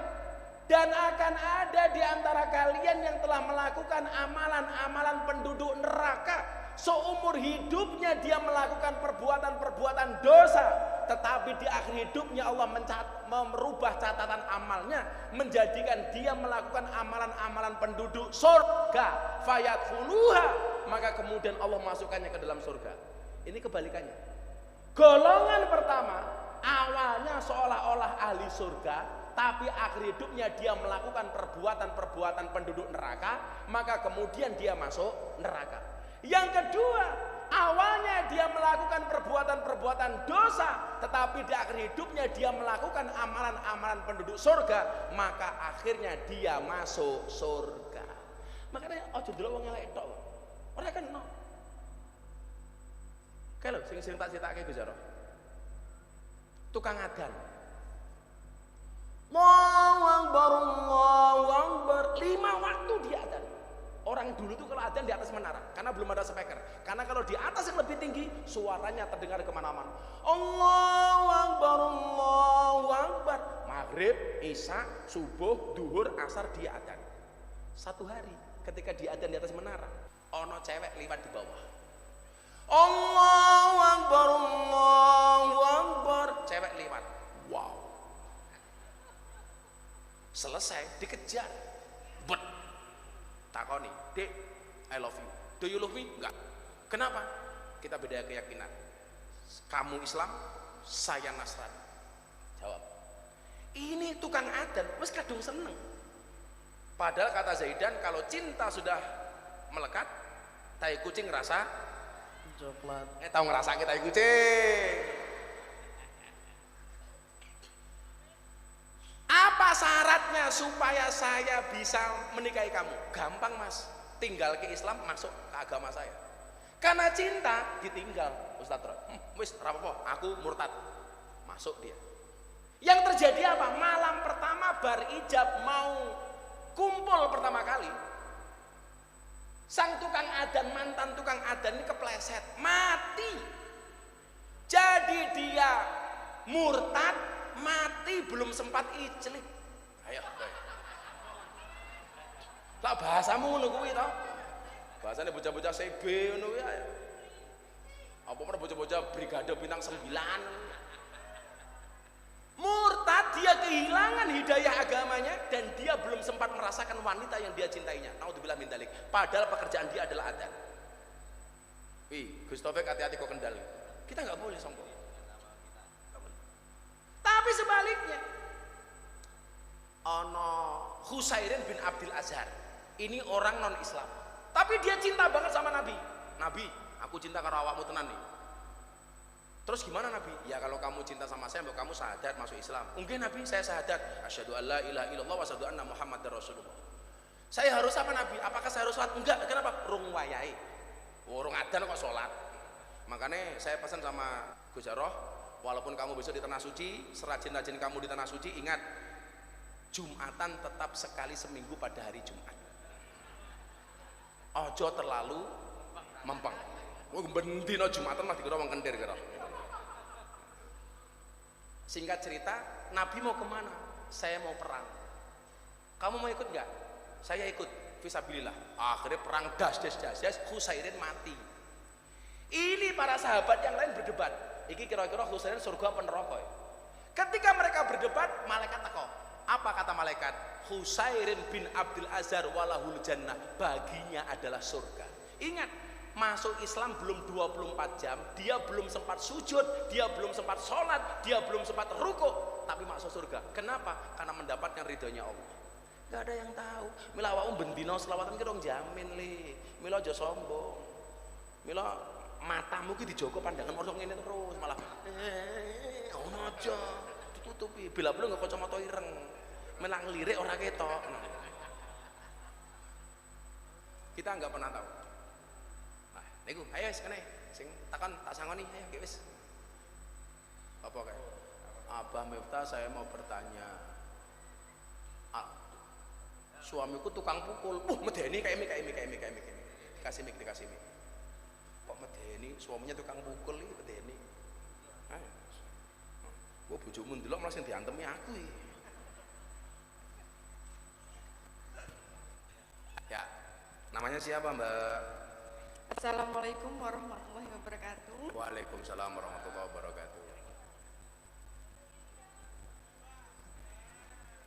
Dan akan ada di antara kalian yang telah melakukan amalan-amalan penduduk neraka. Seumur hidupnya dia melakukan perbuatan-perbuatan dosa, tetapi di akhir hidupnya Allah merubah catatan amalnya, menjadikan dia melakukan amalan-amalan penduduk surga. Fayadkhuluha, maka kemudian Allah masukkannya ke dalam surga. Ini kebalikannya. Golongan pertama awalnya seolah-olah ahli surga, tapi akhir hidupnya dia melakukan perbuatan-perbuatan penduduk neraka, maka kemudian dia masuk neraka. Yang kedua, Awalnya dia melakukan perbuatan-perbuatan dosa, tetapi di akhir hidupnya dia melakukan amalan-amalan penduduk surga, maka akhirnya dia masuk surga. Makanya ojo delok wong elek tok. Ora kena. Kae lho sing tak critake Gus Jaro. Tukang adzan. Allahu Akbar, Allahu Akbar. 5 waktu dia adzan. Orang dulu tuh kalau adzan di atas menara, karena belum ada speaker. Karena kalau di atas yang lebih tinggi, suaranya terdengar kemana-mana. Allahu Akbar, Allahu Akbar. Maghrib, Isya, subuh, duhur, asar dia adzan. Satu hari ketika dia adzan di atas menara, ono cewek lewat di bawah. Allahu Akbar, Allahu Akbar. Cewek lewat. Wow. Selesai, dikejar. Bet. Takoni, Dek, I love you. Do you love me? Enggak. Kenapa? Kita beda keyakinan. Kamu Islam, saya Nasrani. Jawab. Ini tukang adzan, wis kadung seneng. Padahal kata Zaidan, kalau cinta sudah melekat, tai kucing rasa coklat. Tahu ngerasa kita tai kucing. Apa syaratnya supaya saya bisa menikahi kamu? Gampang mas, tinggal ke Islam, masuk ke agama saya. Karena cinta ditinggal, Ustadz Roy. Wis rapopo, aku murtad, masuk dia. Yang terjadi apa? Malam pertama bar ijab mau kumpul pertama kali, sang tukang adzan, mantan tukang adzan ini kepleset, mati. Jadi dia murtad. Mati belum sempat iclik. Ayo, lah bahasamu ngono kuwi to. Bahasane bocah-bocah CB ngono kuwi ayo. Apa meneh bocah-bocah brigade bintang 9. Murtad, dia kehilangan hidayah agamanya dan dia belum sempat merasakan wanita yang dia cintainya. Naudzubillah min dzalik. Padahal pekerjaan dia adalah adzan. Wih, Gus Taufik hati-hati kok kendali. Kita nggak boleh sombong. Tapi sebaliknya, ono Husairin bin Abdul Azhar. Ini orang non Islam, tapi dia cinta banget sama Nabi. Nabi, aku cinta karo awakmu tenan nih. Terus gimana Nabi? Ya kalau kamu cinta sama saya, kamu syahadat masuk Islam. Mungkin Nabi, saya syahadat, asyhadu alla ilaha illallah wa asyhadu anna Muhammadar Rasulullah. Saya harus apa Nabi? Apakah saya harus sholat? Enggak. Kenapa? Rung wayai. Rung adzan kok sholat. Makanya saya pesan sama Gus Jaroh, walaupun kamu besok di tanah suci, serajin-rajin kamu di tanah suci, ingat Jumatan tetap sekali seminggu pada hari Jumat. Ojo terlalu mempeng. Bendino Jumatan mah dikira wong kendir kira. Singkat cerita, Nabi mau kemana? Saya mau perang. Kamu mau ikut nggak? Saya ikut. Fisabilillah. Akhirnya perang das, Husairin mati. Ini para sahabat yang lain berdebat. Iki kira-kira Husairin surga apa neraka? Ketika mereka berdebat, malaikat teko. Apa kata malaikat? Husairin bin Abdul Azhar walahul jannah, baginya adalah surga. Ingat, masuk Islam belum 24 jam, dia belum sempat sujud, dia belum sempat sholat, dia belum sempat rukuk, tapi masuk surga. Kenapa? Karena mendapatkan ridhonya Allah. Gak ada yang tahu. Mila awakmu bendino selawatan ki rong jamin li. Mila aja sombong. Mila matamu ki dijogo pandangan orang ngene terus malah ngono aja ditutupi. Bila perlu nggo kacamata ireng. Melang lirik ora ketok. Kita enggak pernah tahu. Nah, niku ayo wis kene sing takon tak sangoni ayo wis. Apa kae? Abah Miftah, saya mau bertanya. Suamiku tukang pukul. Medeni kayak mik. Dikasih mik. Kok medeni suaminya tukang pukul iki medeni. Ayo. Gua bojomu ndelok malah sing diantemi aku iki. Ya. Namanya siapa, Mbak? Assalamualaikum warahmatullahi wabarakatuh. Waalaikumsalam warahmatullahi wabarakatuh.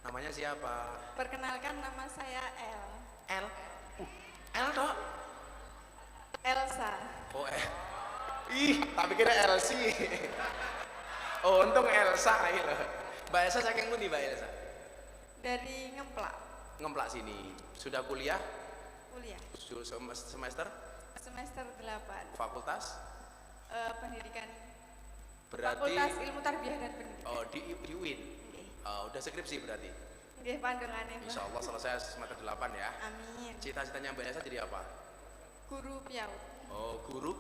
Namanya siapa? Perkenalkan, nama saya El. L. L dok. Elsa. Oh ih, tapi kira LC. Oh untung Elsa ini loh. Mbak Elsa saking pundi Mbak Elsa? Dari Ngemplak. Ngemplak sini. Sudah kuliah? Kuliah. Semester? semester 8. Fakultas? Pendidikan. Berarti Fakultas Ilmu Tarbiyah dan Pendidikan. oh di UIN. Nggih. Udah skripsi berarti. Nggih pandengane, Mbah. Insya Allah selesai semester 8 ya. Amin. Cita-citanya Mbak Elsa jadi apa? Guru PIAUD. Oh, guru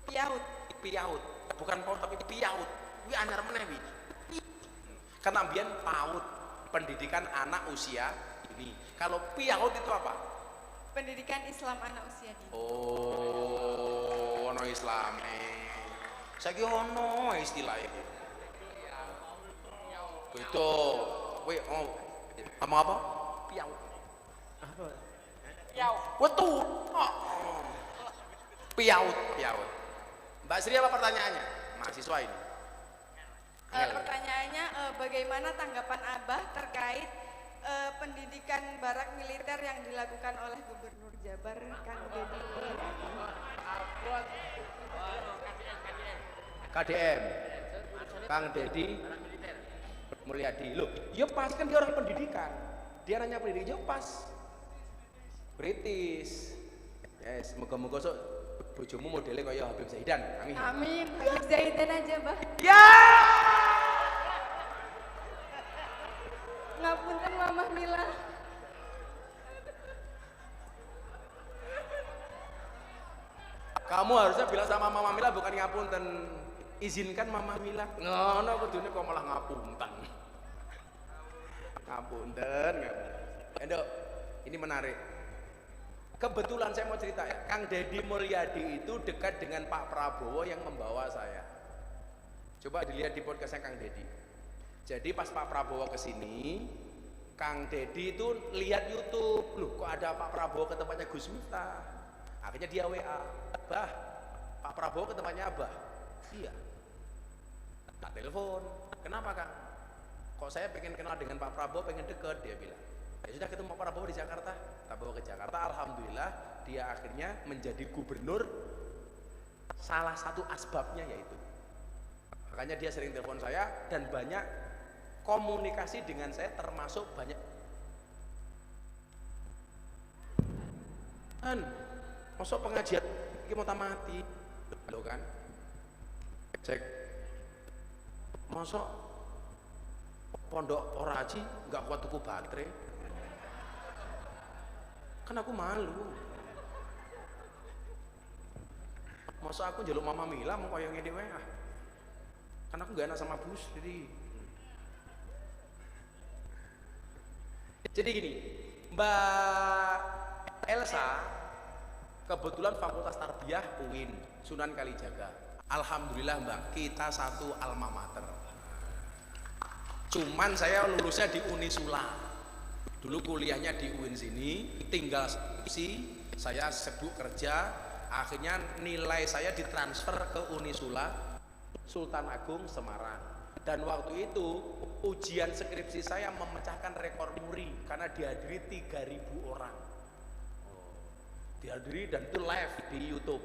PIAUD. piaut. Bukan PAUD tapi piaut. Wi anyar meneh wi. Karena mbiyen PAUD, pendidikan anak usia ini. Kalau piaut itu apa? Pendidikan Islam anak usia dini. Oh, ono Islame. Saiki ono istilah itu. Itu. Wih, ngomong apa? Piau. Apa? Piau. Wetu. Piaut, piaut. Mbak Sri apa pertanyaannya? Mahasiswa ini. Pertanyaannya, bagaimana tanggapan Abah terkait pendidikan barak militer yang dilakukan oleh Gubernur Jabar Kang Deddy Mulyadi? KDM. Kang Deddy Mulyadi. Loh, ya pas kan dia orang pendidikan. Dia nanya pendidikan, ya pas. British. Yes, moga-moga sok bojomu modelnya kaya Habib Zaidan. Amin. Amin. Habib Zaidan aja, Bah. Ya. Ngapunten Mamah Mila. Kamu harusnya bilang sama Mama Mila bukan ngapunten. Izinkan Mama Mila. Ngono kudune kok malah ngapunten. Ngapunten. Endo, ini menarik. Kebetulan saya mau cerita ya, Kang Deddy Mulyadi itu dekat dengan Pak Prabowo yang membawa saya. Coba dilihat di podcastnya Kang Deddy. Jadi pas Pak Prabowo kesini, Kang Deddy itu lihat YouTube, loh kok ada Pak Prabowo ke tempatnya Gus Miftah. Akhirnya dia WA, Bah, Pak Prabowo ke tempatnya Abah. Iya. Tak telepon. Kenapa Kang? Kok saya pengen kenal dengan Pak Prabowo, pengen deket, dia bilang. Ya sudah ketemu Pak Prabowo di Jakarta, tak bawa ke Jakarta. Alhamdulillah dia akhirnya menjadi gubernur. Salah satu asbabnya yaitu, makanya dia sering telepon saya dan banyak komunikasi dengan saya, termasuk banyak masuk pengajian ini mau mati lo kan, cek masuk pondok oraji nggak kuat tuku baterai. Kan aku malu. Masa aku jaluk Mama Mila mau koyo ngene wae ah. Kan aku gak enak sama bus jadi gini, Mbak Elsa kebetulan Fakultas Tarbiyah UIN Sunan Kalijaga. Alhamdulillah Mbak, kita satu alma mater. Cuman saya lulusnya di Unisula. Dulu kuliahnya di UIN sini, tinggal skripsi, saya sibuk kerja, akhirnya nilai saya ditransfer ke Unisula Sultan Agung Semarang. Dan waktu itu ujian skripsi saya memecahkan rekor muri karena dihadiri 3.000 orang. Dihadiri dan itu live di YouTube.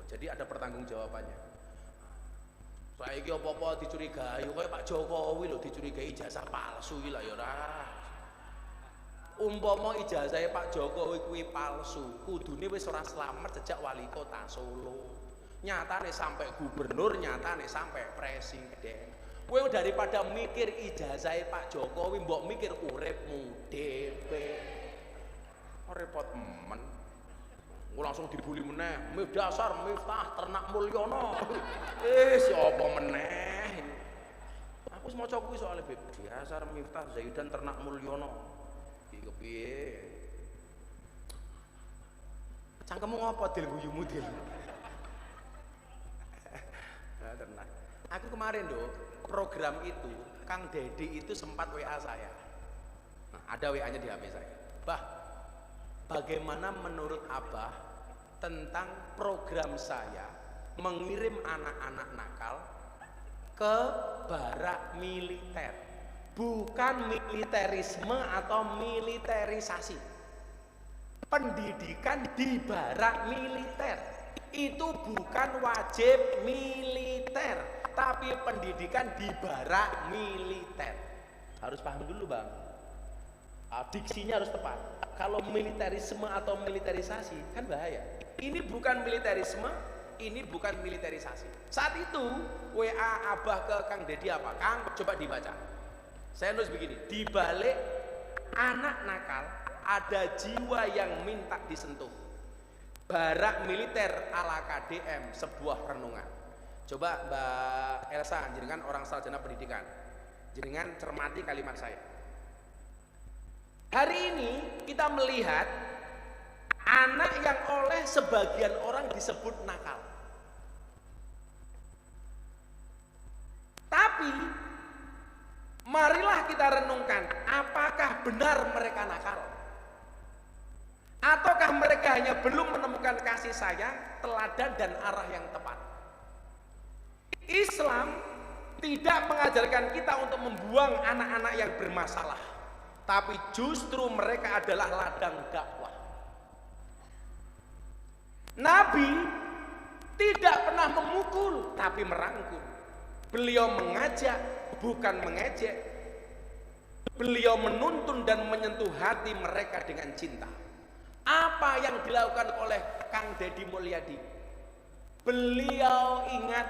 Jadi ada pertanggungjawabannya. Saya iki apa-apa dicurigai, kayak Pak Jokowi lho dicurigai ijazah palsu iki lah ya ora. Umpama ijazah Pak Jokowi kuwi palsu, kudune wis ora slamet sejak wali kota Solo. Nyatane sampai gubernur, nyatane sampai presiden. Kowe daripada mikir ijazah Pak Jokowi, mbok mikir uripmu dhewe. Repot men. Gue langsung dibully meneh. Dasar Miftah ternak Mulyono. Siapa meneh? Aku wis maca kuwi soalnya Beb. Dasar Miftah Zaidan ternak Mulyono. Iki kepiye? Cangkemmu ngopo Dil guyumu Dil? Nah, tenang. Aku kemarin dong program itu Kang Deddy itu sempat WA saya. Nah, ada WA-nya di HP saya. Bah, bagaimana menurut Abah tentang program saya mengirim anak-anak nakal ke barak militer? Bukan militerisme atau militerisasi. Pendidikan di barak militer itu bukan wajib militer, tapi pendidikan di barak militer. Harus paham dulu Bang. Diksinya harus tepat. Kalau militerisme atau militerisasi kan bahaya. Ini bukan militerisme, ini bukan militerisasi. Saat itu WA Abah ke Kang Dedi apa? Kang, coba dibaca. Saya nulis begini, di balik anak nakal ada jiwa yang minta disentuh. Barak militer ala KDM, sebuah renungan. Coba Mbak Elsa, jenengan orang sarjana pendidikan, jenengan cermati kalimat saya. Hari ini kita melihat anak yang oleh sebagian orang disebut nakal. Tapi marilah kita renungkan, apakah benar mereka nakal? Ataukah mereka hanya belum menemukan kasih sayang, teladan dan arah yang tepat? Islam tidak mengajarkan kita untuk membuang anak-anak yang bermasalah, tapi justru mereka adalah ladang dakwah. Nabi tidak pernah memukul, tapi merangkul. Beliau mengajak, bukan mengejek. Beliau menuntun dan menyentuh hati mereka dengan cinta. Apa yang dilakukan oleh Kang Dedi Mulyadi? Beliau ingat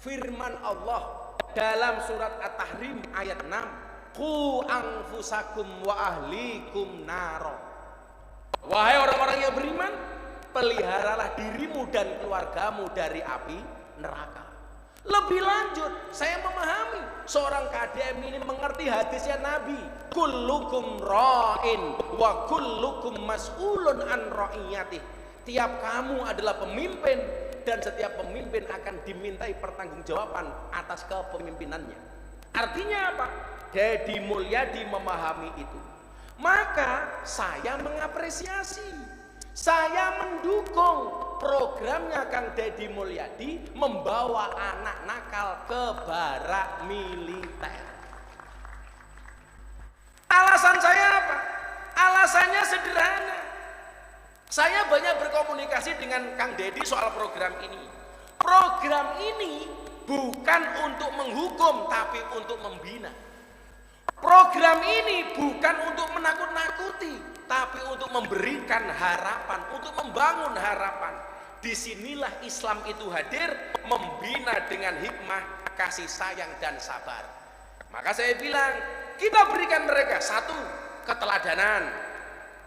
firman Allah dalam surat At-Tahrim ayat 6, qu anfusakum wa ahlikum naro. Wahai orang-orang yang beriman, peliharalah dirimu dan keluargamu dari api neraka. Lebih lanjut, saya memahami seorang KDM ini mengerti hadisnya Nabi, kullukum ra'in wa kullukum mas'ulun an ra'iyatih. Tiap kamu adalah pemimpin dan setiap pemimpin akan dimintai pertanggungjawaban atas kepemimpinannya. Artinya apa? Dedi Mulyadi memahami itu. Maka saya mengapresiasi, saya mendukung programnya Kang Dedi Mulyadi membawa anak nakal ke barak militer. Alasan saya apa? Alasannya sederhana. Saya banyak berkomunikasi dengan Kang Dedi soal program ini. Program ini bukan untuk menghukum, tapi untuk membina. Program ini bukan untuk menakut-nakuti, tapi untuk memberikan harapan, untuk membangun harapan. Disinilah Islam itu hadir, membina dengan hikmah, kasih sayang dan sabar. Maka saya bilang, kita berikan mereka satu, keteladanan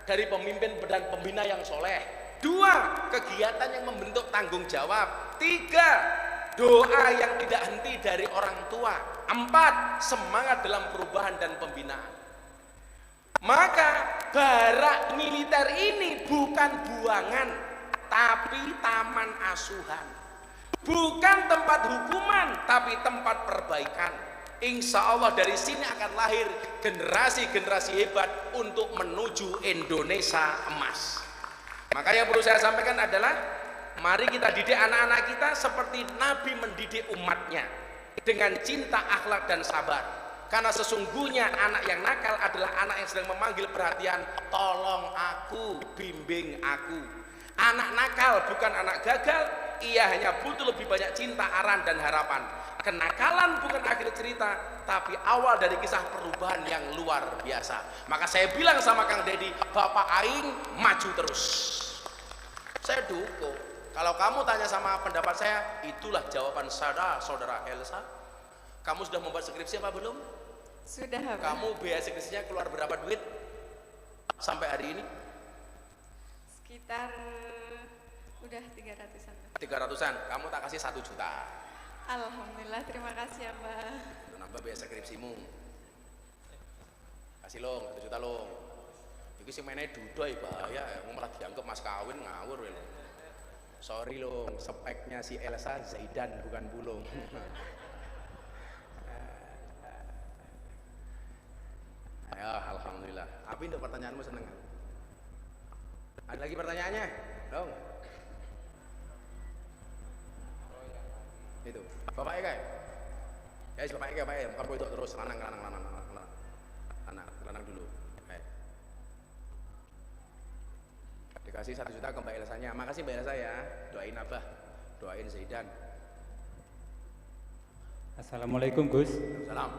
dari pemimpin dan pembina yang soleh. Dua, kegiatan yang membentuk tanggung jawab. Tiga, doa yang tidak henti dari orang tua. Empat, semangat dalam perubahan dan pembinaan. Maka barak militer ini bukan buangan, tapi taman asuhan. Bukan tempat hukuman, tapi tempat perbaikan. Insya Allah dari sini akan lahir generasi-generasi hebat untuk menuju Indonesia emas. Maka yang perlu saya sampaikan adalah, mari kita didik anak-anak kita seperti Nabi mendidik umatnya, dengan cinta, akhlak dan sabar. Karena sesungguhnya anak yang nakal adalah anak yang sedang memanggil perhatian, tolong aku, bimbing aku. Anak nakal bukan anak gagal, ia hanya butuh lebih banyak cinta, arahan dan harapan. Kenakalan bukan akhir cerita, tapi awal dari kisah perubahan yang luar biasa. Maka saya bilang sama Kang Dedi, Bapak Aing maju terus. Saya dukung. Kalau kamu tanya sama pendapat saya, itulah jawaban saudara Elsa. Kamu sudah membuat skripsi apa belum? Sudah, Pak. Kamu biaya skripsinya keluar berapa duit sampai hari ini? Sekitar udah 300-an. 300-an. Kamu tak kasih 1 juta. Alhamdulillah, terima kasih ya, Pak. Itu nambah biaya skripsimu. Kasih long 1 juta long. Iki sing meneh dudoi bahaya, malah dianggap mas kawin ngawur lho. Sorry long, speknya si Elsa Zaidan bukan Bulung. Ya, alhamdulillah. Apa untuk pertanyaanmu seneng? Ada lagi pertanyaannya? Dong. Itu. Bapak Eka. Ya, Bapak Eka, Pak. Bukan itu terus lanang dulu. Dikasih 1 juta ke Mbak Elsanya. Makasih Mbak Elsa ya. Doain Abah, doain Zaidan. Assalamualaikum Gus. Salam.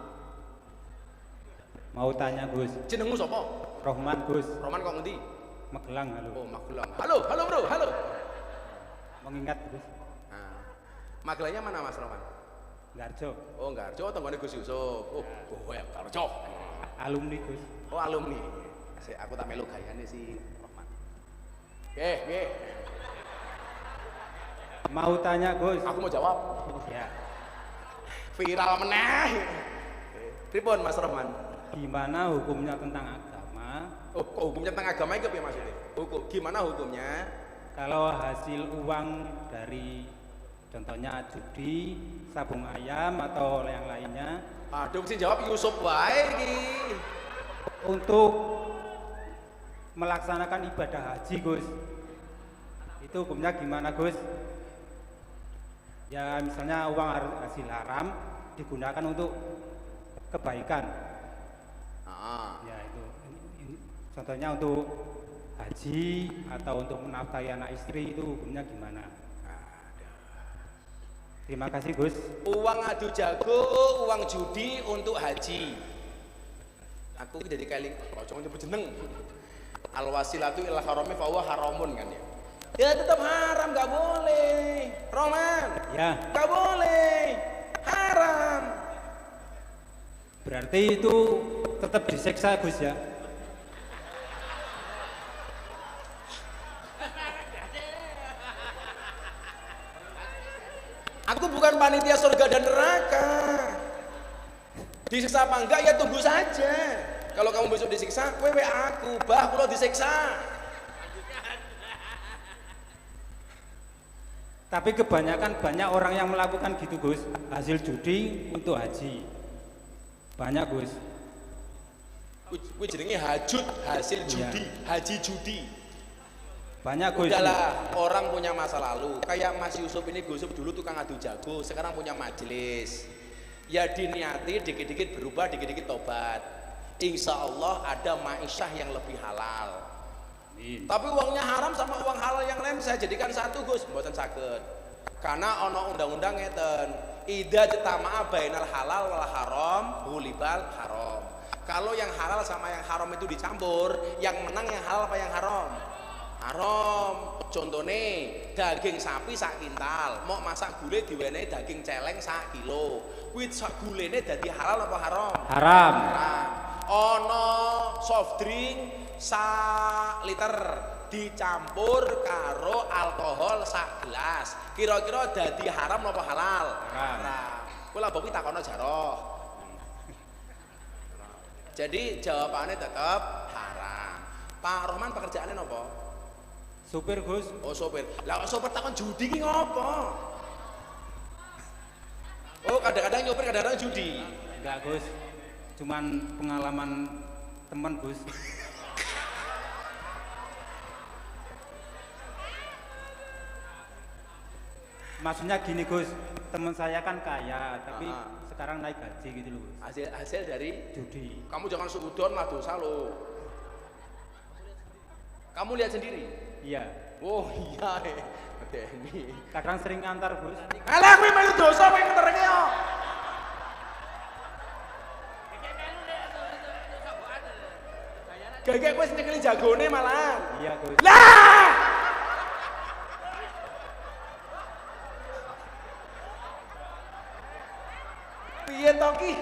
Mau tanya Gus. Jenengmu sapa? Rohman Gus. Roman kok ngendi? Magelang halo. Oh, Magelang. Halo, halo Bro, halo. Mengingat Gus. Nah, Magelangnya mana Mas Roman? Garjo. Oh, Garjo tanggane Gus Yusuf. Oh, ya Garjo. Alumni Gus. Oh, alumni. Aku tak melu gayane si Roman. Nggih. Mau tanya Gus. Aku mau jawab. Ya. Viral meneh. Pripun Mas Roman? Gimana hukumnya tentang agama? Oh, kok hukumnya tentang agama itu piye maksudnya? Gimana hukumnya? Kalau hasil uang dari contohnya judi, sabung ayam atau yang lainnya Aduh, sing jawab Yusuf wae iki. untuk melaksanakan ibadah haji Gus, itu hukumnya gimana Gus? Ya misalnya uang hasil haram digunakan untuk kebaikan. Ya itu contohnya untuk haji atau untuk menafkahi anak istri, itu hukumnya gimana? Terima kasih Gus. Uang adu jago, uang judi untuk haji. Aku jadi kali kocok nyebut jeneng. Al wasilatu ila harami fa huwa haramun kan ya. Ya tetap haram, nggak boleh. Roman. Ya. Nggak boleh. Haram. Berarti itu tetap disiksa Gus ya? Aku bukan panitia surga dan neraka. Disiksa apa enggak ya tunggu saja. Kalau kamu besok disiksa, kowe aku, bah kula disiksa. Tapi kebanyakan banyak orang yang melakukan gitu Gus, hasil judi untuk haji. Banyak Gus. Kuwi jenenge hajut, hasil judi, haji judi. Banyak Gus. Udahlah, orang punya masa lalu. Kayak Mas Yusuf ini, Gus Yusuf dulu tukang adu jago, sekarang punya majelis. Ya diniati, dikit-dikit berubah, dikit-dikit tobat. Insya Allah ada ma'isyah yang lebih halal. Amin. Tapi uangnya haram sama uang halal yang lain saya jadikan satu Gus, mboten saged. Karena ono undang-undang ngeten, idza jatama'a bainal halal wal haram, hulibal haram. Kalau yang halal sama yang haram itu dicampur, yang menang yang halal apa yang haram? Haram. Contohnya daging sapi sak kintal, mau masak gulai diwenehi daging celeng sak kilo. Kuwi sak gulene dadi halal apa haram? Haram. Haram. Ono soft drink sak liter dicampur karo alkohol sak gelas. Kira-kira dadi haram apa halal? Haram. Kula bapak takono jaroh. Jadi jawabannya tetap haram. Pak Rohman pekerjaannya apa? Supir Gus. Oh sopir. Lah sopir takon judi ki ngopo? Oh kadang-kadang nyopir, kadang-kadang judi. Enggak Gus, cuman pengalaman teman Gus. Maksudnya gini Gus, teman saya kan kaya, tapi sekarang naik gaji gitu loh Gus. Hasil dari Judi. kamu jangan suudon lah dosa lo. Kamu lihat sendiri. Iya. Oh iya ini. Kadang sering ngantar Gus. Alah kuwi melu dosa kowe ngeterke yo. Gagek wis nyekeli jagone malah. Iya Gus. Lah! Piye to ki?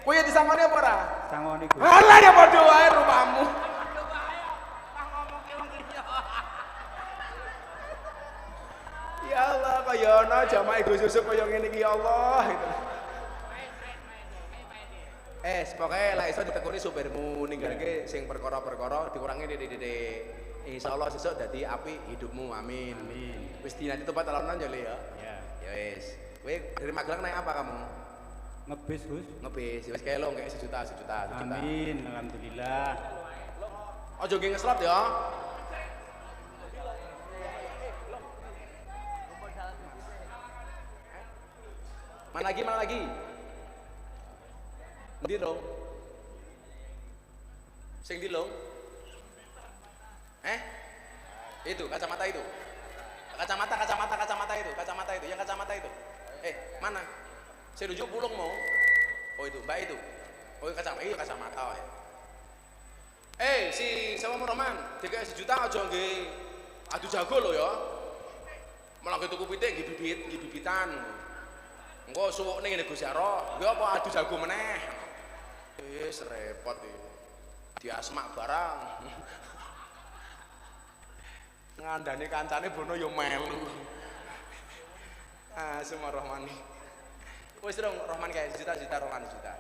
Kowe ya disangoni apa ora? Sangoni Gus. Alah ya padha wae rupamu. Ya Allah, kaya ana jamaah Gus Yusuf kaya ngene iki ya Allah gitu. Pokoknya lah iso ditekuni supirmu ninggalke sing perkara-perkara dikurangi didik-didik. Insyaallah sesuk dadi apik hidupmu. Amin. Amin. Wis dinati tempat talonan ya Le ya. Ya. Ya wis. Kowe dari Magelang naik apa kamu? Ngebis Gus. Ngebis. Wis kelo kayak sejuta. Amin, alhamdulillah. Ojo nggih ngeslot ya. Mana lagi? Ndi dong? Sing ndi dong? Itu kacamata itu. Kacamata itu, yang kacamata itu. Mana? Saya rujuk pulung mau. Oh itu, Mbak itu. Oh kacamata ya. Si sama Roman, DKI 1 juta aja nggih adu jago lho ya. Malah tuku pitik nggih bibitan. Engko suwukne ngene Gus Yaro, nggih apa adu jago meneh. Wis repot iki. Diasmak barang. Ngandane kancane bono ya melu. Semua Rohman. Wis dong Rohman kayak juta Rohman juta.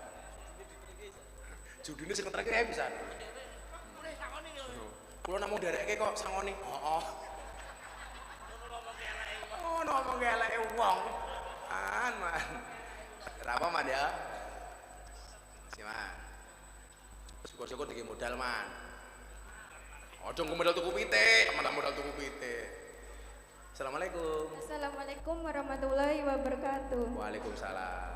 Judine sing ngetreke kae pisan. Kulo namung dereke kok sangoni. Oh, ngomong eleke wong. Man. Kenapa man ya? Si man. Syukur-syukur dikek modal man. Ojo modal tuku pitik, modal tuku pitik. Assalamualaikum. Assalamualaikum warahmatullahi wabarakatuh. Waalaikumsalam.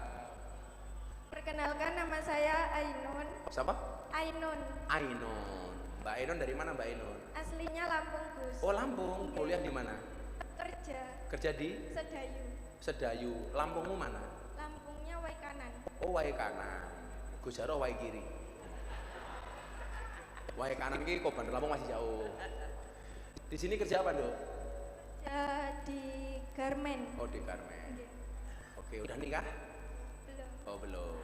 Perkenalkan nama saya Ainun. Siapa? Ainun. Mbak Ainun dari mana Mbak Ainun? Aslinya Lampung, Gus. Oh Lampung, kuliah di mana? Kerja di? Sedayu. Lampungmu mana? Lampungnya Wai Kanan. Oh Wai Kanan. Gus Jaro Wai Kiri. Wai Kanan ini kok Bandar Lampung masih jauh. Di sini kerja apa Dok? Di garmen. Oh di garmen. Oke, udah nikah? Belum. Oh belum.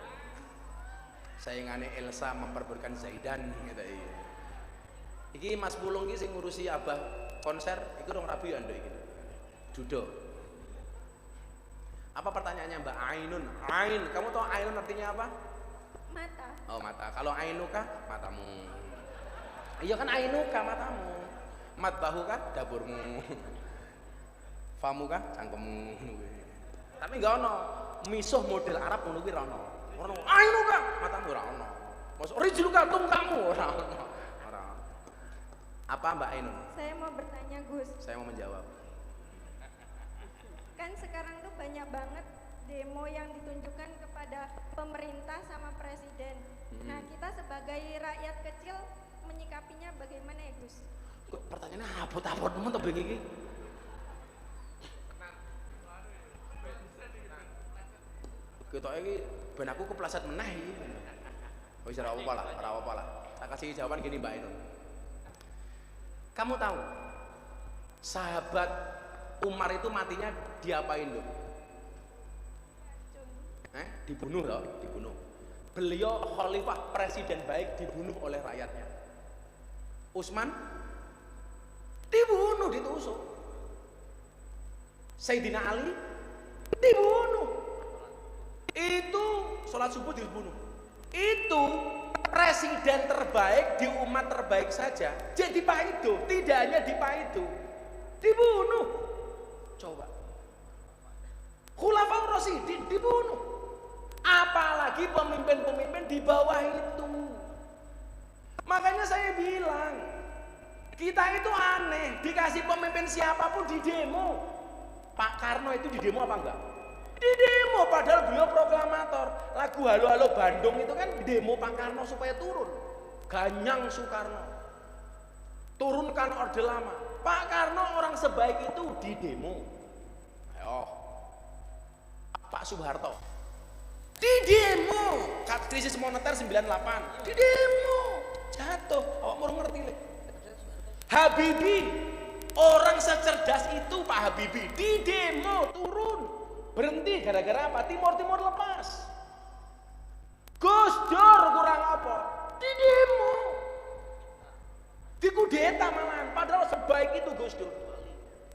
Saingane Elsa memperebutkan Zaidan gitu iya. Iki Mas Pulung iki sing ngurusi abah konser, iku dong rabi ya Nduk iki. Judo. Apa pertanyaannya Mbak Ainun? Kamu tahu Ainun artinya apa? Mata. Oh mata. Kalau Ainuka matamu. Iya kan Ainuka matamu. Mat bahu kah dapurmu. Famu kah cangkemmu. Tapi enggak ono misuh model Arab ngono kuwi ra ono. Ono Ainuka matamu ra ono. Mosok rijluka tungkamu ora ono. Apa Mbak Ainun? Saya mau bertanya Gus. Saya mau menjawab. Kan sekarang tuh banyak banget demo yang ditunjukkan kepada pemerintah sama presiden. Nah kita sebagai rakyat kecil menyikapinya bagaimana ya Gus? Kok pertanyaannya abot-abot temen to bengi iki? Ketoke iki ben aku kepleset meneh iki. Wis ora apa-apa lah. Tak kasih jawaban gini Mbak Ainun. Kamu tahu sahabat Umar itu matinya diapain Dok? Dibunuh loh, dibunuh. Beliau khalifah presiden baik dibunuh oleh rakyatnya. Utsman dibunuh, ditusuk. Sayyidina Ali dibunuh. Itu sholat subuh dibunuh. Itu presiden terbaik di umat terbaik saja. Jadi Pak itu, tidak hanya di Pak itu, dibunuh. Coba. Khulafaur Rasyidin dibunuh. Apalagi pemimpin-pemimpin di bawah itu. Makanya saya bilang, kita itu aneh, dikasih pemimpin siapapun di demo. Pak Karno itu di demo apa enggak? Di demo, padahal beliau proklamator. Lagu Halo Halo Bandung itu kan demo Pak Karno supaya turun. Ganyang Soekarno, turunkan Orde Lama. Pak Karno orang sebaik itu di demo. Ayo, Pak Soeharto di demo, krisis moneter 98 di demo, jatuh. Awak mau ngerti le? Habibie, orang secerdas itu Pak Habibie di demo turun, berhenti gara-gara apa? Timur lepas. Gus Dur kurang apa? Di demo, dikudeta malahan, padahal sebaik itu Gus Dur.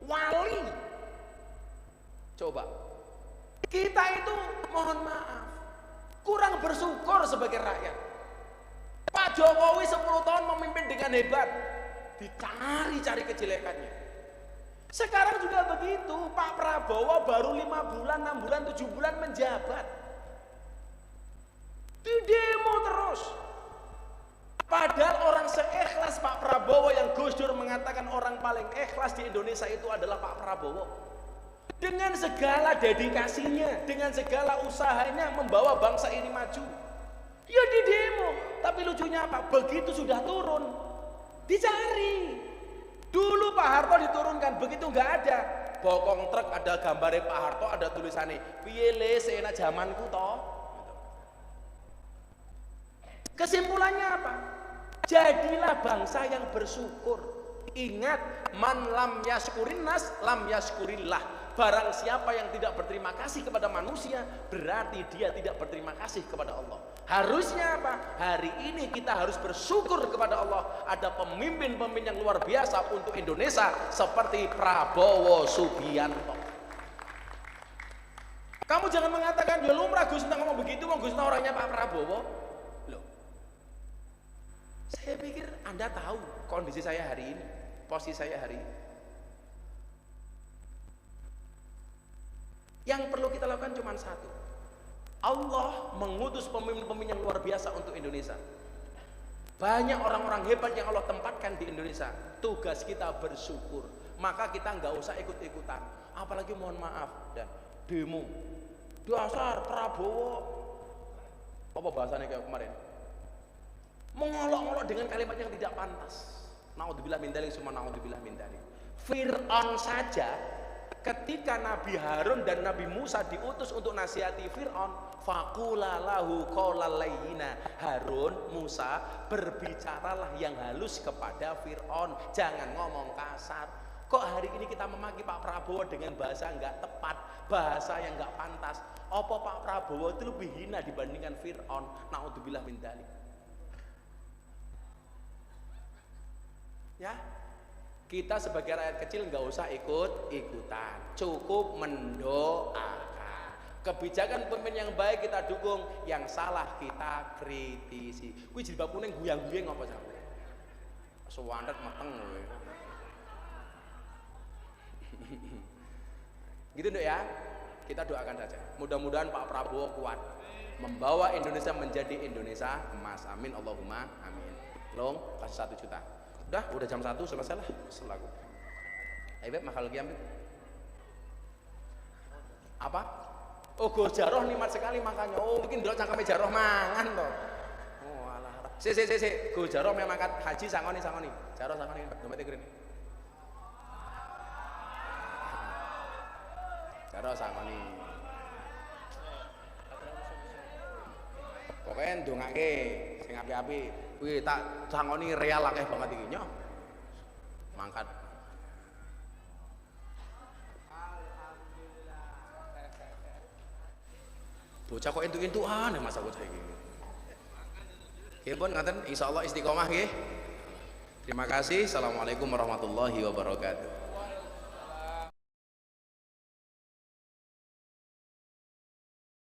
Wali. Coba, kita itu mohon maaf kurang bersyukur sebagai rakyat. Pak Jokowi 10 tahun memimpin dengan hebat, dicari-cari kejelekannya. Sekarang juga begitu, Pak Prabowo baru 5 bulan, 6 bulan, 7 bulan menjabat, di demo terus. Padahal orang seikhlas Pak Prabowo yang Gus Dur mengatakan orang paling ikhlas di Indonesia itu adalah Pak Prabowo. Dengan segala dedikasinya, dengan segala usahanya membawa bangsa ini maju. Ya di demo, tapi lucunya apa? Begitu sudah turun, dicari. Dulu Pak Harto diturunkan, begitu nggak ada. Bokong truk ada gambarnya Pak Harto, ada tulisannya, piye le seenak zamanku toh. Kesimpulannya apa? Jadilah bangsa yang bersyukur. Ingat, man lam yaskurin nas lam yaskurillah. Barang siapa yang tidak berterima kasih kepada manusia, berarti dia tidak berterima kasih kepada Allah. Harusnya apa? Hari ini kita harus bersyukur kepada Allah. Ada pemimpin-pemimpin yang luar biasa untuk Indonesia seperti Prabowo Subianto. Kamu jangan mengatakan, ya lumrah Gus Miftah ngomong begitu, Gus Miftah orangnya Pak Prabowo. Loh, saya pikir Anda tahu kondisi saya hari ini, posisi saya hari ini. Yang perlu kita lakukan cuma satu. Allah mengutus pemimpin-pemimpin yang luar biasa untuk Indonesia. Banyak orang-orang hebat yang Allah tempatkan di Indonesia. Tugas kita bersyukur. Maka kita nggak usah ikut-ikutan. Apalagi mohon maaf dan demo. Dasar Prabowo. Apa bahasanya kayak kemarin? Mengolok-olok dengan kalimat yang tidak pantas. Naudzubillah min dzalik, summa naudzubillah min dzalik. Fir'aun saja ketika Nabi Harun dan Nabi Musa diutus untuk nasihati Fir'aun, faqula lahu qawlan layyina. Harun, Musa, berbicaralah yang halus kepada Fir'aun, jangan ngomong kasar. Kok hari ini kita memaki Pak Prabowo dengan bahasa enggak tepat, bahasa yang enggak pantas? Apa Pak Prabowo itu lebih hina dibandingkan Fir'aun? Naudzubillah min dzalik. Ya, kita sebagai rakyat kecil nggak usah ikut-ikutan, cukup mendoakan. Kebijakan pemimpin yang baik kita dukung, yang salah kita kritisi. Kuwi jilbab kuning guyang-guyang apa sampe? Suwandet meteng kowe. Gitu Nduk ya. Kita doakan saja. Mudah-mudahan Pak Prabowo kuat membawa Indonesia menjadi Indonesia emas. Amin Allahumma amin. Long kasih 1 juta. Udah jam 1 selesai lah selaku. Ayo Beb, makan lagi ambil. Apa? Oh Gus Jaroh nikmat sekali makanya. Oh mungkin dulu cangkeme Jaroh mangan toh. Oh alah. Si. Gus Jaroh memang makan haji sangoni. Jaroh sangoni dompetnya keren. Jaroh sangoni. Pokoknya ndongake sing api-api. Wih, tak sangoni real akeh banget iki nyoh. Mangkat. Bocah kok entuk-entukan masa bocah iki. Nggih pun ngaten insyaallah istiqomah nggih. Terima kasih. Assalamualaikum warahmatullahi wabarakatuh.